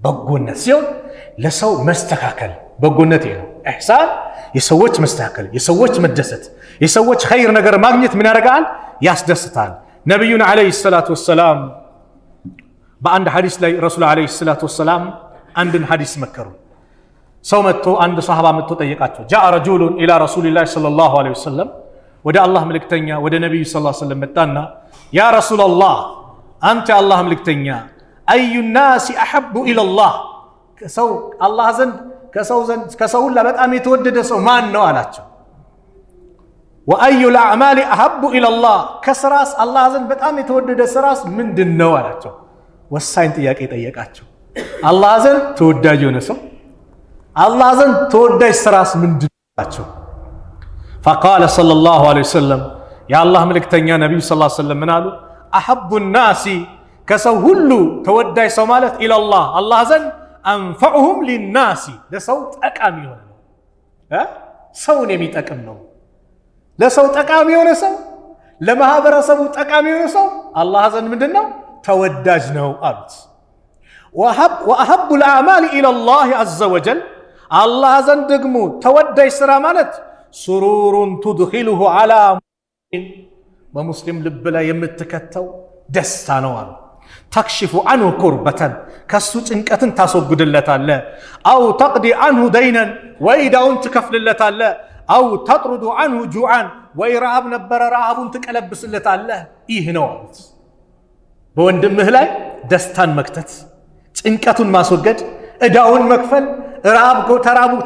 በጎነት ሲሆን ለሰው መስተካከል በጎነት ነው። ኢሕሳን የሰዎች መስተካከል፣ የሰዎች መደሰት፣ የሰዎች ኸይር ነገር ማግኘት ምን ያደርጋል? ያስደስታል። ነቢዩን ዓለይሂ ሰላቱ ወሰላም በአንድ ሐዲስ ላይ ረሱል ዓለይሂ ሰላቱ ወሰላም አንድን ሐዲስ መከሩ። ሰው መጥቶ አንድ ሰሃባ መጥቶ ጠየቃቸው። ጃአ ረጁሉን ኢላ ረሱሊላህ ሰለላሁ ዐለይሂ ወሰለም፣ ወደ አላህ መልእክተኛ ወደ ነቢዩ ሰለላሁ ዐለይሂ ወሰለም መጣና ያ ረሱላላህ አንተ የአላህ መልእክተኛ አዩ ናሲ አሐቡ ኢለላህ ከሰው ሁላ በጣም የተወደደ ሰው ማን ነው አላቸው። ወአዩ ልአዕማሊ አሐቡ ኢለላህ ከስራስ አላህ ዘንድ በጣም የተወደደ ስራስ ምንድን ነው አላቸው። ወሳኝ ጥያቄ ጠየቃቸው። አላህ ዘንድ ተወዳጅ የሆነ ሰው አላህ ዘንድ ተወዳጅ ስራስ ምንድን ነው አላቸው። ፈቃለ ሰለላሁ ዐለይሂ ወሰለም የአላህ መልእክተኛ ነቢዩ ሰለላሁ ዐለይሂ ወሰለም ምን አሉ? አሐቡ ናሲ ከሰው ሁሉ ተወዳጅ ሰው ማለት ኢለላህ አላህ ዘንድ አንፈዑሁም ሊናሲ ለሰው ጠቃሚ የሆነ ነው። ሰውን የሚጠቅም ነው። ለሰው ጠቃሚ የሆነ ሰው፣ ለማህበረሰቡ ጠቃሚ የሆነ ሰው አላህ ዘንድ ምንድን ነው? ተወዳጅ ነው አሉት። ወአሐቡ ልአዕማል ኢለላህ ዐዘ ወጀል አላህ ዘንድ ደግሞ ተወዳጅ ስራ ማለት ሱሩሩን ቱድኺሉሁ ዐላ ሙእሚን በሙስሊም ልብ ላይ የምትከተው ደስታ ነው አሉ። ተክሽፉ አንሁ ኩርበተን ከሱ ጭንቀትን ታስወግድለታለ። አው ተቅዲ አንሁ ደይነን ወይ ዕዳውን ትከፍልለታለ። አው ተጥሩዱ አንሁ ጁዓን ወይ ረሃብ ነበረ ረሃቡን ትቀለብስለታለ። ይህ ነው አሉት። በወንድምህ ላይ ደስታን መክተት፣ ጭንቀቱን ማስወገድ፣ ዕዳውን መክፈል፣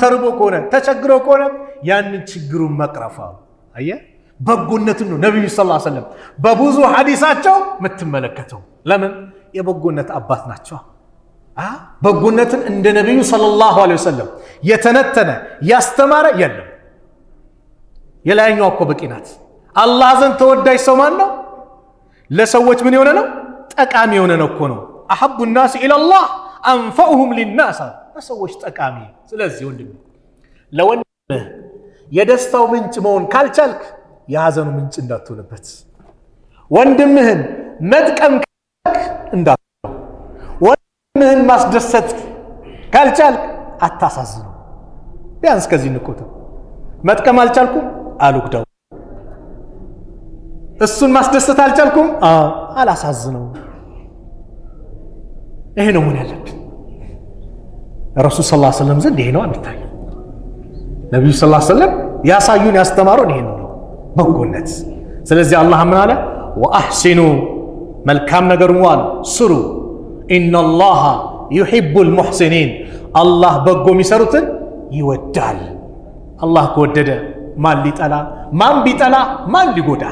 ተርቦ ከሆነ ተቸግሮ ከሆነ ያንን ችግሩን መቅረፍ አሉ። አየህ በጎነትን ነው ነቢዩ ሰለላሁ ዐለይሂ ወሰለም በብዙ ሐዲሳቸው የምትመለከተው። ለምን? የበጎነት አባት ናቸው። በጎነትን እንደ ነቢዩ ሰለላሁ ዐለይሂ ወሰለም የተነተነ ያስተማረ የለም። የላይኛው እኮ በቂ ናት። አላህ ዘንድ ተወዳጅ ሰው ማን ነው? ለሰዎች ምን የሆነ ነው? ጠቃሚ የሆነ ነው እኮ ነው። አሐቡ ናስ ኢለላህ አንፈዑሁም ሊናስ ለሰዎች ጠቃሚ። ስለዚህ ወንድም ለወንድምህ የደስታው ምንጭ መሆን ካልቻልክ የሐዘኑ ምንጭ እንዳትሆንበት። ወንድምህን መጥቀም ካልቻልክ እንዳትሆነው። ወንድምህን ማስደሰት ካልቻልክ አታሳዝነው። ቢያንስ ከዚህ እንቆጠብ። መጥቀም አልቻልኩም አልጉዳው። እሱን ማስደሰት አልቻልኩም አላሳዝነው። ይሄ ነው ምን ያለብን። ረሱል ሰለላሁ ዐለይሂ ወሰለም ዘንድ ይሄ ነው የሚታየው። ነቢዩ ሰለላሁ ዐለይሂ ወሰለም ያሳዩን ያስተማሩን ይሄ ነው በጎነት። ስለዚህ አላህ ምን አለ? ወአሕሲኑ መልካም ነገርን ዋሉ ስሩ፣ ኢነላሃ ዩሒቡል ሙሕሲኒን አላህ በጎ የሚሰሩትን ይወዳል። አላህ ከወደደ ማን ሊጠላ? ማን ቢጠላ ማን ሊጎዳ?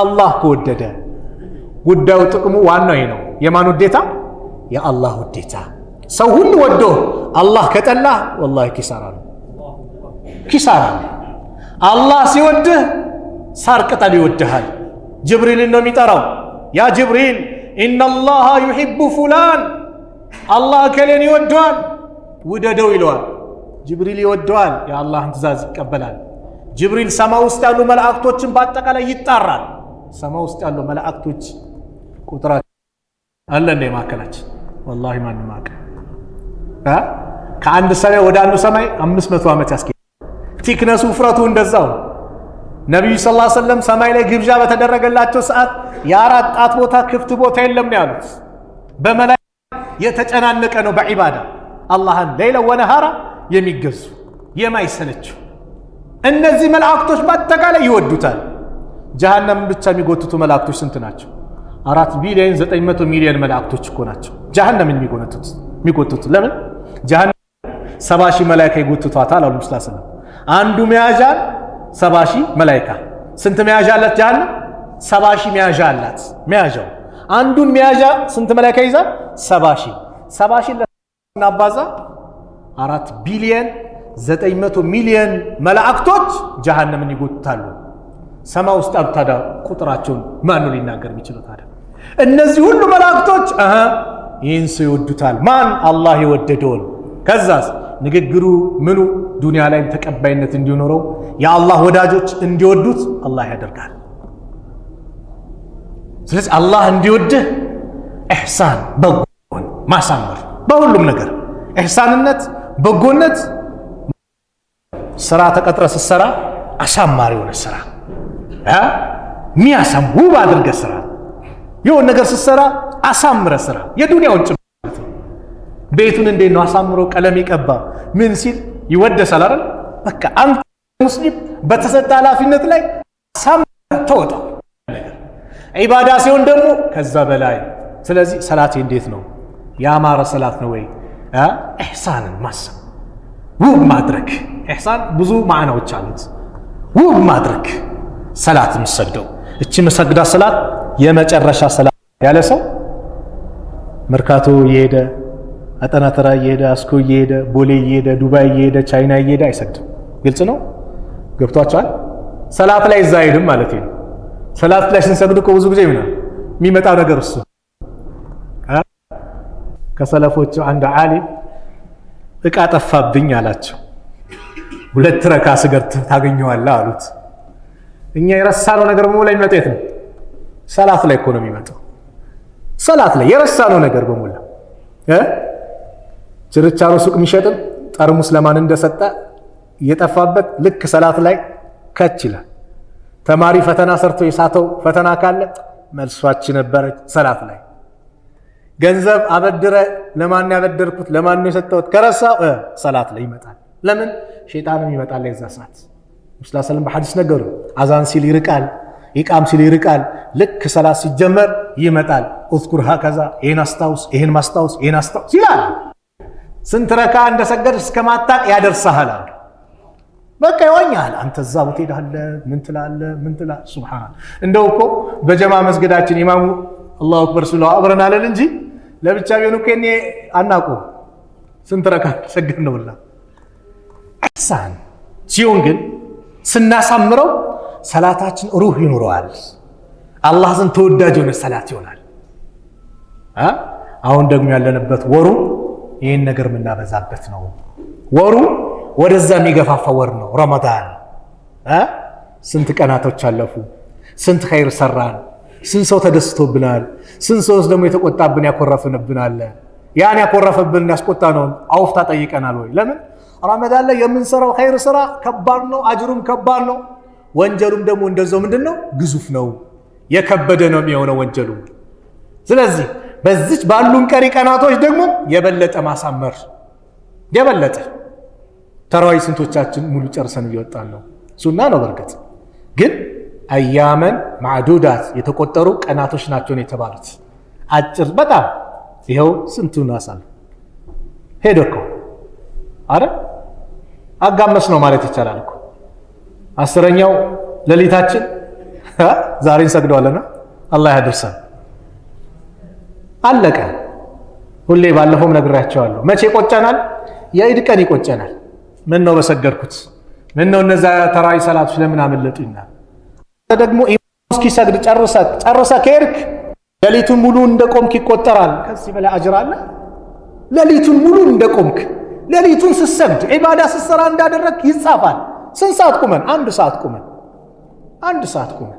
አላህ ከወደደ ጉዳዩ ጥቅሙ ዋናው ይሄ ነው። የማን ውዴታ? የአላህ ውዴታ። ሰው ሁሉ ወዶ አላህ ከጠላ ወላሂ ኪሳራ ነው፣ ኪሳራ ነው። አላህ ሲወድህ ሳር ቅጠል ይወድሃል። ጅብሪልን ነው የሚጠራው። ያ ጅብሪል ኢነላሃ ዩሒቡ ፉላን አላህ እከሌን ይወደዋል ውደደው ይለዋል። ጅብሪል ይወደዋል፣ የአላህን ትእዛዝ ይቀበላል። ጅብሪል ሰማይ ውስጥ ያሉ መላእክቶችን በአጠቃላይ ይጣራል። ሰማይ ውስጥ ያሉ መላእክቶች ቁጥራቸው አለ እንደ ማከላችን ወላሂ ማንም አቀ ከአንድ ሰማይ ወደ አንዱ ሰማይ 500 ዓመት ያስኬዳል። ቲክነሱ ውፍረቱ እንደዛው። ነቢዩ ሰለላሁ ዐለይሂ ወሰለም ሰማይ ላይ ግብዣ በተደረገላቸው ሰዓት የአራት ጣት ቦታ ክፍት ቦታ የለም ነው ያሉት። በመላእክት የተጨናነቀ ነው በዒባዳ አላህን ሌላ ወነሃራ የሚገዙ የማይሰለችው እነዚህ መላእክቶች በአጠቃላይ ይወዱታል። ጀሃነም ብቻ የሚጎትቱ መላእክቶች ስንት ናቸው? 4 ቢሊዮን 900 ሚሊዮን መላእክቶች እኮ ናቸው ጀሃነምን የሚጎትቱት። ለምን? ጀሃነም 70 ሺህ መላእክት ይጎትቷታል አሉ ሙስሊም ሰለላሁ። አንዱ መያዣ 70 ሺህ መላእክት። ስንት መያዣ አላት ጀሃነም? 70 ሺህ መያዣ አላት። መያዣው አንዱን መያዣ ስንት መላእክት ይይዛል? 70 ሺህ። 70 ሺህ ለናባዛ 4 ቢሊዮን 900 ሚሊዮን መላእክቶች ጀሃነምን ይጎትታሉ። ሰማይ ውስጥ ያሉት ታዲያ ቁጥራቸውን ማን ነው ሊናገር የሚችለው? ታዲያ እነዚህ ሁሉ መላእክቶች ይህን ሰው ይወዱታል። ማን? አላህ የወደደውን። ከዛስ ንግግሩ ምኑ ዱንያ ላይም ተቀባይነት እንዲኖረው የአላህ ወዳጆች እንዲወዱት አላህ ያደርጋል። ስለዚህ አላህ እንዲወድህ ኢሕሳን በጎን ማሳመር በሁሉም ነገር ኢሕሳንነት በጎነት። ስራ ተቀጥረ ስትሰራ አሳማሪ የሆነ ስራ ሚያሳም ውብ አድርገህ ስራ። የሆነ ነገር ስትሰራ አሳምረ ስራ። የዱንያውን ጭምር ማለት ነው። ቤቱን እንዴት ነው አሳምሮ ቀለም ይቀባ ምን ሲል ይወደሳል አይደል? በቃ አንተ ሙስሊም በተሰጠ ኃላፊነት ላይ አሳምረ ተወጣው። ዒባዳ ሲሆን ደግሞ ከዛ በላይ። ስለዚህ ሰላቴ እንዴት ነው? ያማረ ሰላት ነው ወይ? ኢሕሳንን ማሰብ፣ ውብ ማድረግ። ኢሕሳን ብዙ ማዕናዎች አሉት። ውብ ማድረግ ሰላት የምሰግደው እቺ መሰግዳ ሰላት የመጨረሻ ሰላት ያለ ሰው መርካቶ እየሄደ አጠናተራ እየሄደ አስኮ እየሄደ ቦሌ እየሄደ ዱባይ እየሄደ ቻይና እየሄደ አይሰግድም። ግልጽ ነው? ገብቷቸዋል? ሰላት ላይ እዛ አይሄድም ማለት ነው። ሰላት ላይ ስንሰግድ እኮ ብዙ ጊዜ የሚመጣው ነገር እሱ። ከሰለፎቹ አንድ ዓሊም እቃ ጠፋብኝ አላቸው። 2 ረካ ስገድ ታገኘዋለህ አሉት። እኛ የረሳነው ነገር በሙሉ የሚመጣው የት ነው? ሰላት ላይ እኮ ነው የሚመጣው። ሰላት ላይ የረሳነው ነገር በሙሉ ችርቻሮ ሱቅ የሚሸጥም ጠርሙስ ለማን እንደሰጠ እየጠፋበት ልክ ሰላት ላይ ከች ይላል። ተማሪ ፈተና ሰርቶ የሳተው ፈተና ካለ መልሷች ነበረች ሰላት ላይ። ገንዘብ አበድረ ለማን ያበደርኩት ለማን ነው የሰጠሁት ከረሳው ሰላት ላይ ይመጣል። ለምን? ሸይጣንም ይመጣል ለዛ ሰዓት። ሙስላ ሰለም በሐዲስ ነገሩ አዛን ሲል ይርቃል፣ ኢቃም ሲል ይርቃል። ልክ ሰላት ሲጀመር ይመጣል። እዝኩር ሀከዛ ይሄን አስታውስ፣ ይሄን ማስታውስ፣ ይሄን አስታውስ ይላል። ስንት ረካ እንደሰገድ እስከማታቅ ያደርሳል። በቃ ይወኛል። አንተ እዛ ቦታ ሄዳለህ ምን ትላለህ? ሱብሃንአላህ። እንደው እኮ በጀማ መስገዳችን ኢማሙ አላሁ አክበር ሲሉ አብረን አለን እንጂ ለብቻ ቢሆን እኮ እኔ አናውቅም ስንት ረካ ሰገድ ነውላ። ኢሕሳን ሲሆን ግን ስናሳምረው ሰላታችን ሩህ ይኖረዋል። አላህ ዘንድ ተወዳጅ የሆነ ሰላት ይሆናል። አሁን ደግሞ ያለንበት ወሩ ይህን ነገር የምናበዛበት ነው። ወሩ ወደዛ የሚገፋፋ ወር ነው ረመዳን። ስንት ቀናቶች አለፉ፣ ስንት ኸይር ሰራን፣ ስንት ሰው ተደስቶብናል፣ ስንት ሰውስ ደግሞ የተቆጣብን ያኮረፍንብናል። ያን ያኮረፈብን ያስቆጣነውን አውፍታ ጠይቀናል ወይ? ለምን? ረመዳን ላይ የምንሰራው ኸይር ስራ ከባድ ነው፣ አጅሩም ከባድ ነው፣ ወንጀሉም ደግሞ እንደዛው ምንድነው ግዙፍ ነው፣ የከበደ ነው የሚሆነው ወንጀሉ። ስለዚህ በዚች ባሉን ቀሪ ቀናቶች ደግሞ የበለጠ ማሳመር የበለጠ ተራዊ ስንቶቻችን ሙሉ ጨርሰን እየወጣን ነው። ሱና ነው በርግጥ ግን አያመን ማዕዱዳት የተቆጠሩ ቀናቶች ናቸው የተባሉት። አጭር በጣም ይኸው ስንቱን አሳል ሄደ እኮ አረ አጋመስ ነው ማለት ይቻላል እኮ። 10ኛው ሌሊታችን ዛሬ እንሰግደዋለና አላህ ያድርሰን። አለቀ። ሁሌ ባለፈውም ነግራቸዋለሁ። መቼ ቆጨናል? የኢድ ቀን ይቆጨናል። ምን ነው በሰገድኩት፣ ምን ነው እነዛ ተራዊ ሰላቶች ለምን አመለጡኝና። ደግሞ እስኪሰግድ ጨርሰ ከሄድክ ሌሊቱን ሙሉ እንደቆምክ ይቆጠራል። ከዚህ በላይ አጅር አለ? ሌሊቱን ሙሉ እንደቆምክ ሌሊቱን ስትሰግድ ዒባዳ ስትሰራ እንዳደረግ ይጻፋል። ስንት ሰዓት ቁመን? 1 ሰዓት ቁመን 1 ሰዓት ቁመን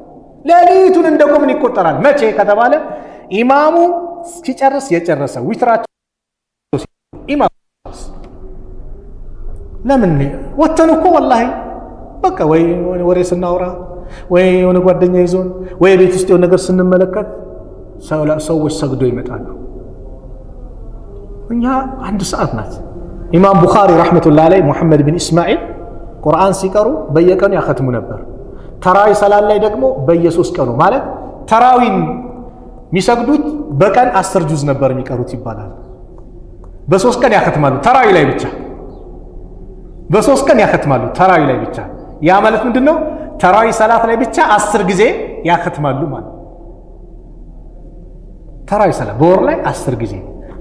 ሌሊቱን እንደቆምን ይቆጠራል። መቼ ከተባለ ኢማሙ እስኪጨርስ የጨረሰ ዊትራቸው ኢማሙ ለምን ወተን እኮ ወላሂ በቃ ወይ ወሬ ስናወራ ወይ የሆነ ጓደኛ ይዞን ወይ ቤት ውስጥ የሆነ ነገር ስንመለከት ሰዎች ሰግዶ ይመጣሉ። እኛ 1 ሰዓት ናት። ኢማም ቡኻሪ ረሕመቱላህ ዐለይህ ሙሐመድ ቢን ኢስማዒል ቁርአን ሲቀሩ በየቀኑ ያኸትሙ ነበር። ተራዊ ሰላት ላይ ደግሞ በየ3 ቀኑ ማለት ተራዊን የሚሰግዱት በቀን 10 ጁዝ ነበር የሚቀሩት ይባላል። በ3 ቀን ያኸትማሉ ተራዊ ላይ ብቻ። በ3 ቀን ያኸትማሉ ተራዊ ላይ ብቻ። ያ ማለት ምንድነው? ተራዊ ሰላት ላይ ብቻ 10 ጊዜ ያኸትማሉ ማለት። ተራዊ ሰላት በወር ላይ 10 ጊዜ፣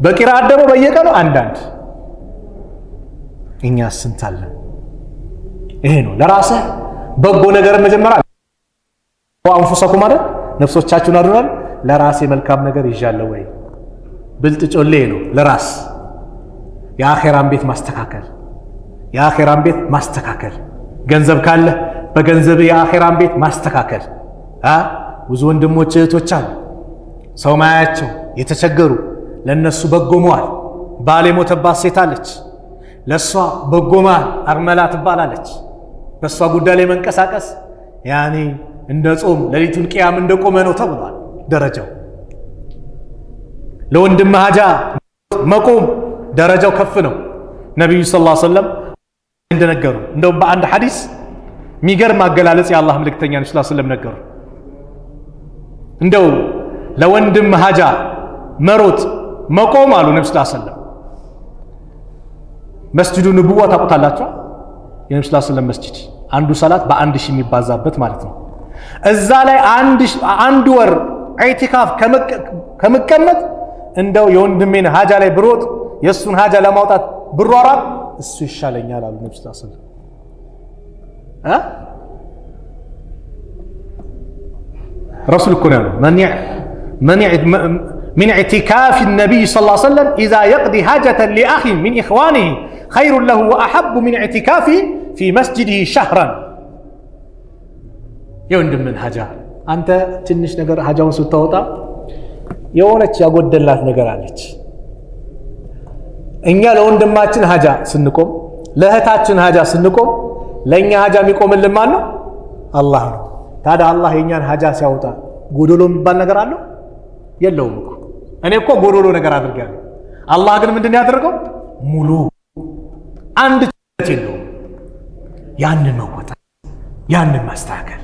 በቂራአት ደግሞ በየቀኑ አንዳንድ። እኛ ስንት አለ? ይሄ ነው ለራስህ በጎ ነገር መጀመሪያ ወአንፉሰኩም ማለት ነፍሶቻችሁን አድኗል። ለራሴ መልካም ነገር ይዣለሁ ወይ? ብልጥ ጮሌ ነው ለራስ የአኺራን ቤት ማስተካከል፣ የአኺራን ቤት ማስተካከል። ገንዘብ ካለ በገንዘብ የአኺራን ቤት ማስተካከል። ብዙ ወንድሞች እህቶች አሉ ሰው ማያቸው የተቸገሩ፣ ለነሱ በጎ መዋል። ባል የሞተባት ሴት አለች፣ ለሷ በጎ መዋል አርመላ ትባላለች። በሷ ጉዳይ ላይ መንቀሳቀስ ያኔ እንደ ጾም ሌሊቱን ቂያም እንደቆመ ነው ተብሏል ደረጃው። ለወንድም ሀጃ መቆም ደረጃው ከፍ ነው። ነብዩ ሰለላሁ ዐለይሂ ወሰለም እንደነገሩ እንደው በአንድ ሐዲስ የሚገርም አገላለጽ የአላህ መልእክተኛ ሰለላሁ ዐለይሂ ወሰለም ነገሩ። እንደው ለወንድም ሀጃ መሮጥ መቆም አሉ ነብዩ ሰለላሁ ዐለይሂ ወሰለም። መስጂዱ ንቡዋ ታውቁታላችሁ? የነብዩ ሰለላሁ ዐለይሂ ወሰለም መስጂድ አንዱ ሰላት በአንድ ሺህ የሚባዛበት ማለት ነው። እዛ ላይ አንድ ወር ኢዕቲካፍ ከመቀመጥ እንደው የወንድሜን ሀጃ ላይ ብሮጥ የሱን ሀጃ ለማውጣት ብሯራጥ እሱ ይሻለኛል አሉ ነብዩ ሰለላሁ ዐለይሂ ወሰለም። ረሱል እኮ ነው من اعتكاف النبي صلى الله عليه وسلم إذا يقضي حاجة لأخ من إخوانه خير له وأحب من اعتكافه في مسجده شهرا. የወንድም ምን ሀጃ አንተ ትንሽ ነገር ሀጃውን ስታወጣ የሆነች ያጎደላት ነገር አለች። እኛ ለወንድማችን ሀጃ ስንቆም ለእህታችን ሀጃ ስንቆም ለኛ ሀጃ የሚቆምልን ማን ነው? አላህ ነው። ታዲያ አላህ የኛን ሀጃ ሲያወጣ ጎዶሎ የሚባል ነገር አለው? የለውም እኮ። እኔ እኮ ጎዶሎ ነገር አድርጋለሁ። አላህ ግን ምንድን ያደርገው? ሙሉ አንድ የለውም። ያንን መወጣት፣ ያንን ማስተካከል፣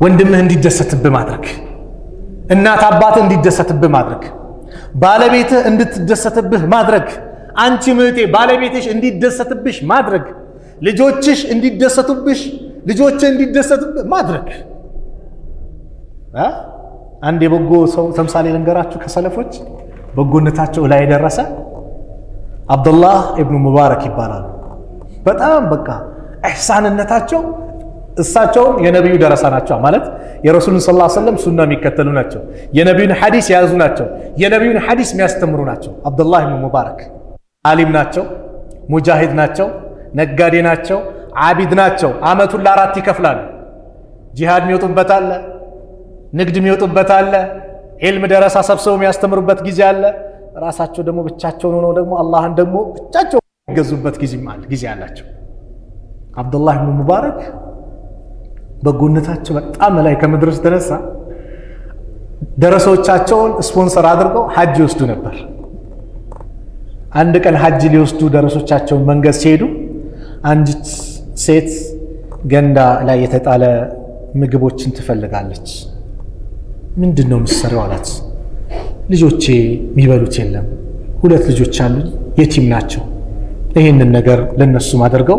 ወንድምህ እንዲደሰትብህ ማድረግ፣ እናት አባትህ እንዲደሰትብህ ማድረግ፣ ባለቤትህ እንድትደሰትብህ ማድረግ፣ አንቺ እህቴ ባለቤትሽ እንዲደሰትብሽ ማድረግ፣ ልጆችሽ እንዲደሰቱብሽ ልጆችህ እንዲደሰቱብህ ማድረግ። አንድ የበጎ ሰው ተምሳሌ ልንገራችሁ ከሰለፎች በጎነታቸው ላይ የደረሰ አብዱላህ ኢብኑ ሙባረክ ይባላሉ። በጣም በቃ ኢህሳንነታቸው እሳቸውም የነቢዩ ደረሳ ናቸው ማለት የረሱሉን ሰለላሁ ዐለይሂ ወሰለም ሱና የሚከተሉ ናቸው። የነቢዩን ሐዲስ የያዙ ናቸው። የነቢዩን ሐዲስ የሚያስተምሩ ናቸው። አብዱላህ ኢብኑ ሙባረክ ዓሊም ናቸው፣ ሙጃሂድ ናቸው፣ ነጋዴ ናቸው፣ ዓቢድ ናቸው። አመቱን ለአራት ይከፍላሉ። ጂሃድ የሚወጡበት አለ፣ ንግድ የሚወጡበት አለ፣ ዒልም ደረሳ ሰብስበው የሚያስተምሩበት ጊዜ አለ። ራሳቸው ደግሞ ብቻቸውን ሆነው ደግሞ አላህን ደግሞ ብቻቸው የሚገዙበት ጊዜ አላቸው። አብዱላህ ኢብኑ ሙባረክ በጎነታቸው በጣም ላይ ከመድረስ ተነሳ ደረሶቻቸውን ስፖንሰር አድርገው ሐጅ ይወስዱ ነበር። አንድ ቀን ሐጅ ሊወስዱ ደረሶቻቸውን መንገድ ሲሄዱ አንዲት ሴት ገንዳ ላይ የተጣለ ምግቦችን ትፈልጋለች። ምንድነው የምትሰሪው አላት። ልጆቼ የሚበሉት የለም፣ 2 ልጆች አሉኝ፣ የቲም ናቸው። ይህንን ነገር ለነሱ ማደርገው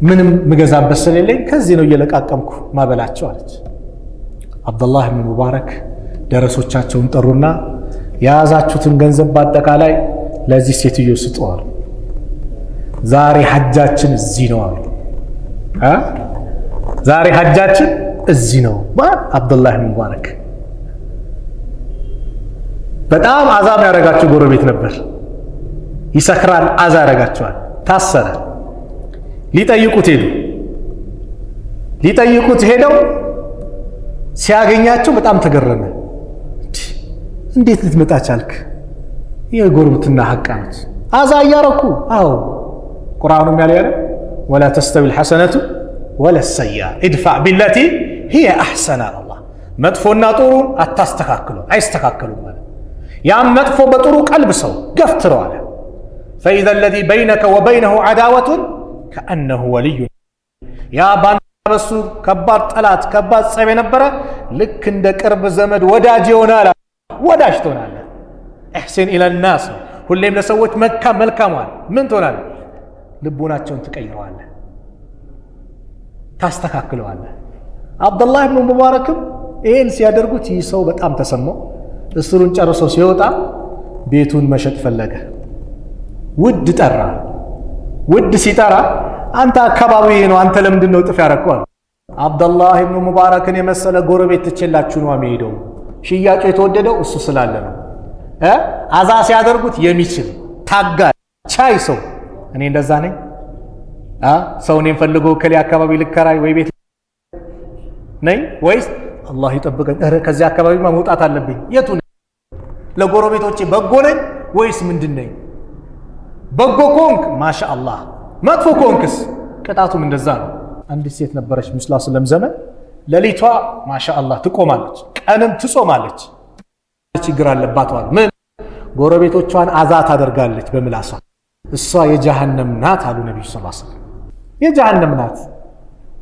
ምንም ምገዛበት ስለሌለኝ ከዚህ ነው እየለቃቀምኩ ማበላቸው አለች። አብዱላህ ኢብኑ ሙባረክ ደረሶቻቸውን ጠሩና የያዛችሁትን ገንዘብ በአጠቃላይ ለዚህ ሴትዮ ስጡ አሉ። ዛሬ ሐጃችን እዚህ ነው አሉ። ዛሬ ሐጃችን እዚህ ነው። አብዱላህ ኢብኑ ሙባረክ በጣም አዛም ያደረጋቸው ጎረቤት ነበር። ይሰክራል፣ አዛ ያደረጋቸዋል። ታሰረ። ሊጠይቁት ሄደው ሲያገኛቸው በጣም ተገረመ። እንዴት ልትመጣ ቻልክ? የጎረቤትና ሐቅ አሉት። አዛ እያረኩ አዎ፣ ቁርአኑም ያለ ወላ ተስተዊ الحسنة ولا السيئة ادفع بالتي هي أحسن الله መጥፎና ጥሩን አታስተካክሉ፣ አይስተካከሉም ማለት ያም መጥፎ በጥሩ ቀልብ ሰው ገፍትረው አለ። فإذا الذي بينك وبينه عداوة كأنه ولي ያ ባንበሱ ከባድ ጠላት ከባድ ጸብ የነበረ ልክ እንደ ቅርብ ዘመድ ወዳጅ ይሆናል። ወዳጅ ትሆናለህ። احسن الى الناس ሁሌም ለሰዎች መልካም ምን ትሆናለህ? ልቦናቸውን ትቀይረዋለህ፣ ታስተካክለዋለህ። አብዱላህ ኢብኑ ሙባረክም ይሄን ሲያደርጉት ይህ ሰው በጣም ተሰማው። እስሩን ጨርሶ ሲወጣ ቤቱን መሸጥ ፈለገ። ውድ ጠራ። ውድ ሲጠራ አንተ አካባቢ ነው፣ አንተ ለምንድን ነው ጥፍ ያረከው? አብዱላህ ኢብኑ ሙባረክን የመሰለ ጎረቤት ትችላችሁ ነው የሚሄደው። ሽያጩ የተወደደው እሱ ስላለ ነው። አዛ ሲያደርጉት የሚችል ታጋይ ቻይ ሰው። እኔ እንደዛ ነኝ። ሰው እኔን ፈልጎ ከሌ አካባቢ ልከራይ ወይ ቤት ነኝ ወይስ አላህ ይጠብቀኝ፣ ከዚህ አካባቢማ መውጣት አለብኝ? የቱ ነኝ? ለጎረቤቶቼ በጎ ነኝ ወይስ ምንድን ነኝ? በጎ ኮንክ ማሻአላህ፣ መጥፎ ኮንክስ ቅጣቱም እንደዛ ነው። አንዲት ሴት ነበረች ሙስላ ሰለም ዘመን፣ ሌሊቷ ማሻአላህ ትቆማለች፣ ቀንም ትጾማለች። ችግር አለባት ማለት ምን? ጎረቤቶቿን አዛ ታደርጋለች በምላሷ። እሷ የጀሃነም ናት አሉ ነብዩ ሰለላሁ ዐለይሂ ወሰለም። የጀሃነም ናት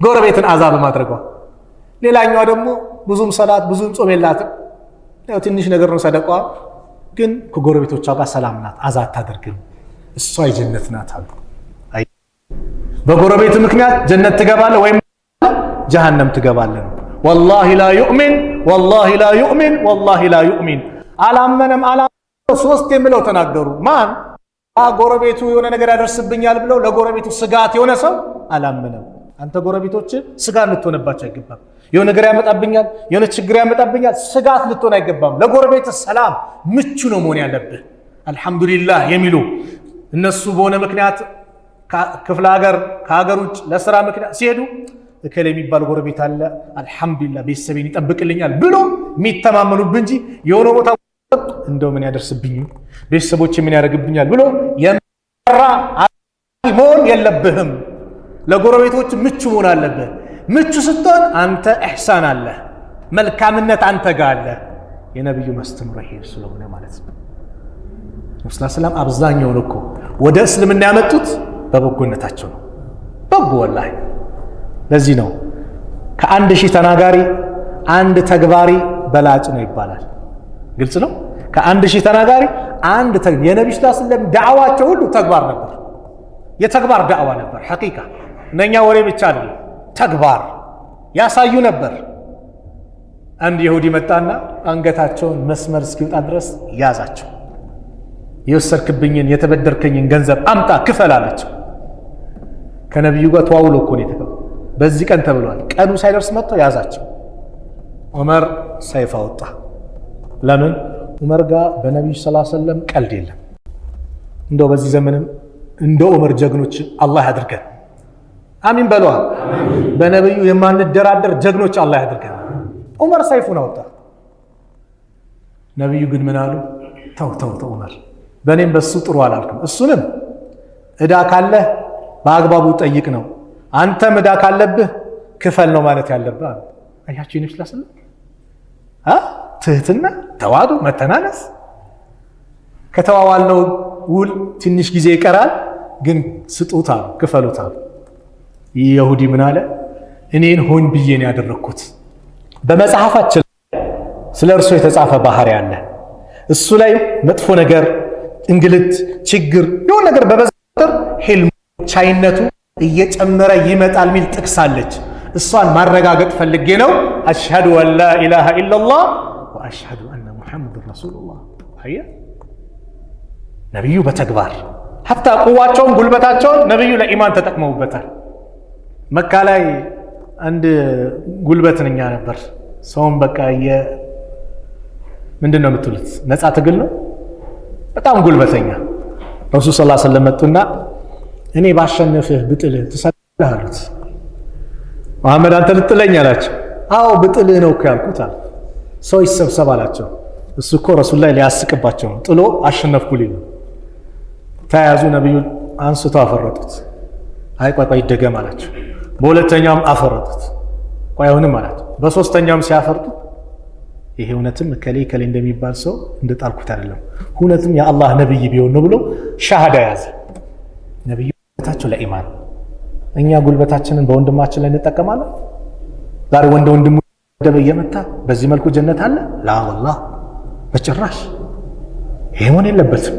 ጎረቤትን አዛ በማድረጓ። ሌላኛዋ ደግሞ ብዙም ሰላት ብዙም ጾም የላትም። ያው ትንሽ ነገር ነው ሰደቃ፣ ግን ከጎረቤቶቿ ጋር ሰላም ናት፣ አዛ አታደርግም። እሷ የጀነት ናት አሉ። በጎረቤት ምክንያት ጀነት ትገባለህ ወይም ጀሃነም ትገባለህ። ወላሂ ላ ዩእሚን ወላሂ ላ ዩእሚን ወላሂ ላ ዩእሚን። አላመነም ሶስት የምለው ተናገሩ። ማን? ጎረቤቱ የሆነ ነገር ያደርስብኛል ብለው ለጎረቤቱ ስጋት የሆነ ሰው አላመነም። አንተ ጎረቤቶችን ስጋት ልትሆንባቸው አይገባም። የሆነ ነገር ያመጣብኛል፣ የሆነ ችግር ያመጣብኛል፣ ስጋት ልትሆን አይገባም። ለጎረቤት ሰላም ምቹ ነው መሆን ያለብህ። አልሐምዱሊላህ የሚሉ እነሱ በሆነ ምክንያት ክፍለ ሀገር ከሀገር ውጭ ለስራ ምክንያት ሲሄዱ እከሌ የሚባል ጎረቤት አለ አልሐምዱሊላህ ቤተሰቤን ይጠብቅልኛል ብሎ የሚተማመኑብህ እንጂ የሆነ ቦታ እንደው ምን ያደርስብኝ ቤተሰቦቼ ምን ያደርግብኛል ብሎ የመራ መሆን የለብህም። ለጎረቤቶች ምቹ መሆን አለብህ። ምቹ ስትሆን አንተ ኢሕሳን አለ፣ መልካምነት አንተ ጋር አለ። የነብዩ ማስተምሮ ይሄ ስለሆነ ማለት ነው። ነብዩ ሰለላሁ አብዛኛውን እኮ ወደ እስልምና ያመጡት በበጎነታቸው ነው። በጎ ወላሂ። ለዚህ ነው ከአንድ ሺህ ተናጋሪ አንድ ተግባሪ በላጭ ነው ይባላል። ግልጽ ነው። ከአንድ ሺህ ተናጋሪ አንድ የነብዩ ሰለላሁ ዐለይሂ ወሰለም ዳዕዋቸው ሁሉ ተግባር ነበር። የተግባር ዳዕዋ ነበር። ሐቂቃ እነኛ ወሬ ብቻ አይደለም፣ ተግባር ያሳዩ ነበር። አንድ ይሁዲ መጣና አንገታቸውን መስመር እስኪወጣ ድረስ ያዛቸው። የወሰድክብኝን የተበደርከኝን ገንዘብ አምጣ ክፈል አላቸው። ከነብዩ ጋር ተዋውሎ እኮ ነው የተቀበለው። በዚህ ቀን ተብሏል። ቀኑ ሳይደርስ መጥቶ ያዛቸው። ዑመር ሰይፍ አወጣ። ለምን? ዑመር ጋር በነብዩ ሰለላሁ ዐለይሂ ወሰለም ቀልድ የለም። እንደው በዚህ ዘመንም እንደ ዑመር ጀግኖች አላህ ያድርገን። አሚን በለዋ። በነብዩ የማንደራደር ጀግኖች አላህ ያድርገን። ዑመር ሰይፉን አወጣ። ነብዩ ግን ምን አሉ? ተው ዑመር፣ በእኔም በሱ ጥሩ አላልክም። እሱንም ዕዳ ካለህ በአግባቡ ጠይቅ ነው፣ አንተም ዕዳ ካለብህ ክፈል ነው ማለት ያለብህ አሉ። አያችሁ ነብዩ ሰለላሁ ዐለይሂ ወሰለም ትህትና፣ ተዋዱ፣ መተናነስ። ከተዋዋልነው ውል ትንሽ ጊዜ ይቀራል፣ ግን ስጡታ ክፈሉታ። ይህ ይሁዲ ምን አለ? እኔን ሆን ብዬ ነው ያደረኩት። በመጽሐፋችን ስለ እርሱ የተጻፈ ባህሪ አለ። እሱ ላይ መጥፎ ነገር፣ እንግልት፣ ችግር የሆነ ነገር በበዛ ቁጥር ሂልሙ ቻይነቱ እየጨመረ ይመጣል ሚል ጥቅስ አለች። እሷን ማረጋገጥ ፈልጌ ነው። አሽሀዱ አን ላ ኢላሃ ኢላላህ ወአሽሀዱ አነ ሙሐመዱን ረሱሉላህ። አየ ነብዩ በተግባር ሐታ ቁዋቸውን ጉልበታቸውን ነብዩ ለኢማን ተጠቅመውበታል። መካ ላይ አንድ ጉልበትኛ ነበር። ሰውን በቃ ምንድን ነው የምትሉት? ነፃ ትግል ነው። በጣም ጉልበተኛ ረሱል ሰለላሁ ዐለይሂ ወሰለም መጡና እኔ ባሸነፍህ ብጥልህ ትሰጥልህ አሉት። መሐመድ አንተ ልጥለኝ አላቸው። አዎ ብጥልህ ነው እኮ ያልኩት አለ። ሰው ይሰብሰብ አላቸው። እሱ እኮ ረሱል ላይ ሊያስቅባቸው ነው። ጥሎ አሸነፍኩ ሊሉ ተያዙ። ነብዩ አንስቶ አፈረጡት። አይ ቆይ ይደገም አላቸው። በሁለተኛውም አፈረጡት። ቆይ አሁንም አላቸው። በሶስተኛውም ሲያፈርጡ ይሄ እውነትም ከሌ እንደሚባል ሰው እንደጣልኩት አይደለም፣ እውነትም የአላህ ነብይ ቢሆን ነው ብሎ ሻሃዳ ያዘ። ነብዩ ታቸው ለኢማን። እኛ ጉልበታችንን በወንድማችን ላይ እንጠቀማለን። ዛሬ ወንድሙ ደበ እየመታ በዚህ መልኩ ጀነት አለ? ላ ወላሂ በጭራሽ። ይሄ መሆን የለበትም።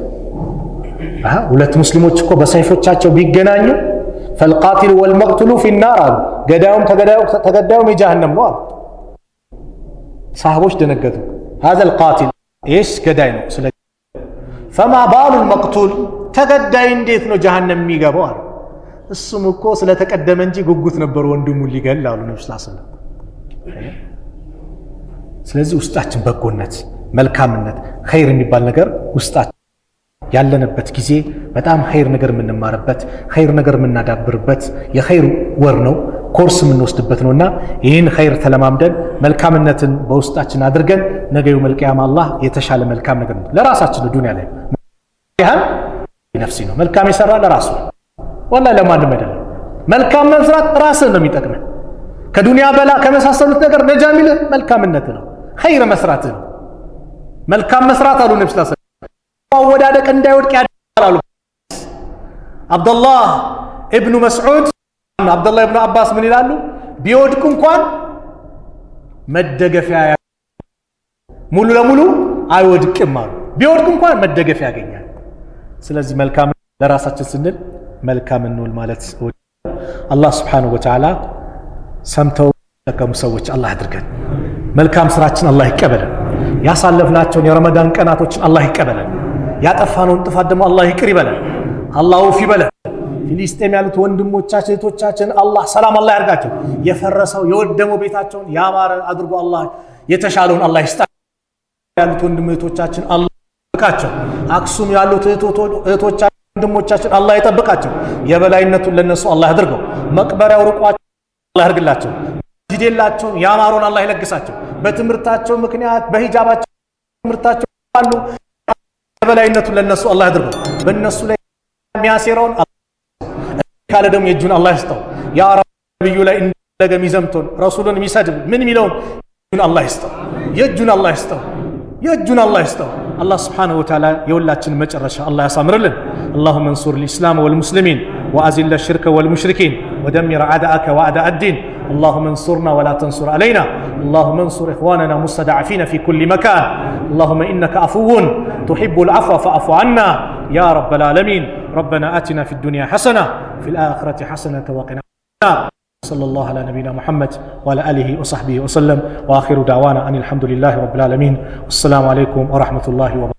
ሁለት ሙስሊሞች እኮ በሰይፎቻቸው ቢገናኙ ፈልቃቲል ወልመቅቱሉ ፊናር አሉ። ገዳዩም ተገዳዩም የጀሃነም ነው አሉ። ሰሃቦች ደነገጡ። ሀዘል ቃቲል ይህስ ገዳይ ነው። ስለ ፈማ ባሉል መቅቱል ተገዳይ እንዴት ነው ጀሃነም የሚገባው አሉ። እሱም እኮ ስለተቀደመ እንጂ ጉጉት ነበር ወንድሙን ሊገል አሉ ነብዩ ሰለላሁ ዐለይሂ ወሰለም። ስለዚህ ውስጣችን በጎነት፣ መልካምነት፣ ኸይር የሚባል ነገር ውስጣችን ያለንበት ጊዜ በጣም ኸይር ነገር የምንማርበት፣ ኸይር ነገር የምናዳብርበት የኸይር ወር ነው። ኮርስ የምንወስድበት ነውና ይህን ኸይር ተለማምደን መልካምነትን በውስጣችን አድርገን ነገ የውመል ቂያማ አላህ የተሻለ መልካም ነገር ነው ለራሳችን ነው። ዱንያ ላይ ይሄን ነፍሲ ነው መልካም ይሰራ ለራሱ ወላሂ ለማንም አይደለም። መልካም መስራት ራስን ነው የሚጠቅመው። ከዱንያ በላ ከመሳሰሉት ነገር ነጃ የሚልህ መልካምነት ነው፣ ኸይር መስራት ነው። መልካም መስራት አሉ ነብዩ ሰለላሁ ዐለይሂ ወሰለም አወዳደቅ እንዳይወድቅ ያደርጋሉ። አብዱላህ ኢብኑ መስዑድ አብዱላህ ኢብኑ አባስ ምን ይላሉ? ቢወድቁ እንኳን መደገፊያ ሙሉ ለሙሉ አይወድቅም አሉ። ቢወድቅ እንኳን መደገፊያ ያገኛል። ስለዚህ መልካም ለራሳችን ስንል መልካም እንውል ማለት አላህ Subhanahu Wa Ta'ala ሰምተው ተከሙ ሰዎች አላህ አድርገን። መልካም ስራችን አላህ ይቀበለን። ያሳለፍናቸውን የረመዳን ቀናቶችን አላህ ይቀበለን። ያጠፋነውን ጥፋት ደግሞ አላህ ይቅር ይበለን። አላህ ውፍ ይበለን። ፊሊስጤም ያሉት ወንድሞቻችን እህቶቻችን አላህ ሰላም አላህ ያርጋቸው። የፈረሰው የወደመው ቤታቸውን ያማረ አድርጎ አላህ የተሻለውን አላህ ይስጣቸው። ያሉት ወንድሞቻችን አላህ ይጠብቃቸው። አክሱም ያሉት እህቶቻችን ወንድሞቻችን አላህ ይጠብቃቸው። የበላይነቱን ለነሱ አላህ ያድርገው። መቅበሪያው ርቋቸው አላህ ያርግላቸው። መስጂድ የላቸውም ያማረውን አላህ ይለግሳቸው። በትምህርታቸው ምክንያት በሂጃባቸው ትምህርታቸው አሉ የበላይነቱን ለነሱ አላህ ያድርገው። በእነሱ ላይ የሚያሴረውን ካለ ደግሞ የእጁን አላህ ይስጠው። ያ ረብ ነብዩ ላይ እንደገ ሚዘምቶን ረሱሉን ሚሰድብ ምን ሚለውን የእጁን አላህ ይስጠው። የእጁን አላህ ይስጠው። የእጁን አላህ ይስጠው። አላህ Subhanahu Wa Ta'ala የሁላችን መጨረሻ አላህ ያሳምርልን። اللهم انصر الإسلام والمسلمين وأذل الشرك والمشركين ودمر أعداءك وأعداء الدين. اللهم انصرنا ولا تنصر علينا. اللهم انصر إخواننا المستضعفين في كل مكان. اللهم إنك عفو تحب العفو فاعف عنا يا رب العالمين. ربنا آتنا في الدنيا حسنة في الآخرة حسنة وقنا النار. صلى الله على نبينا محمد وعلى آله وصحبه وسلم وآخر دعوانا أن الحمد لله رب العالمين. والسلام عليكم ورحمة الله وبركاته.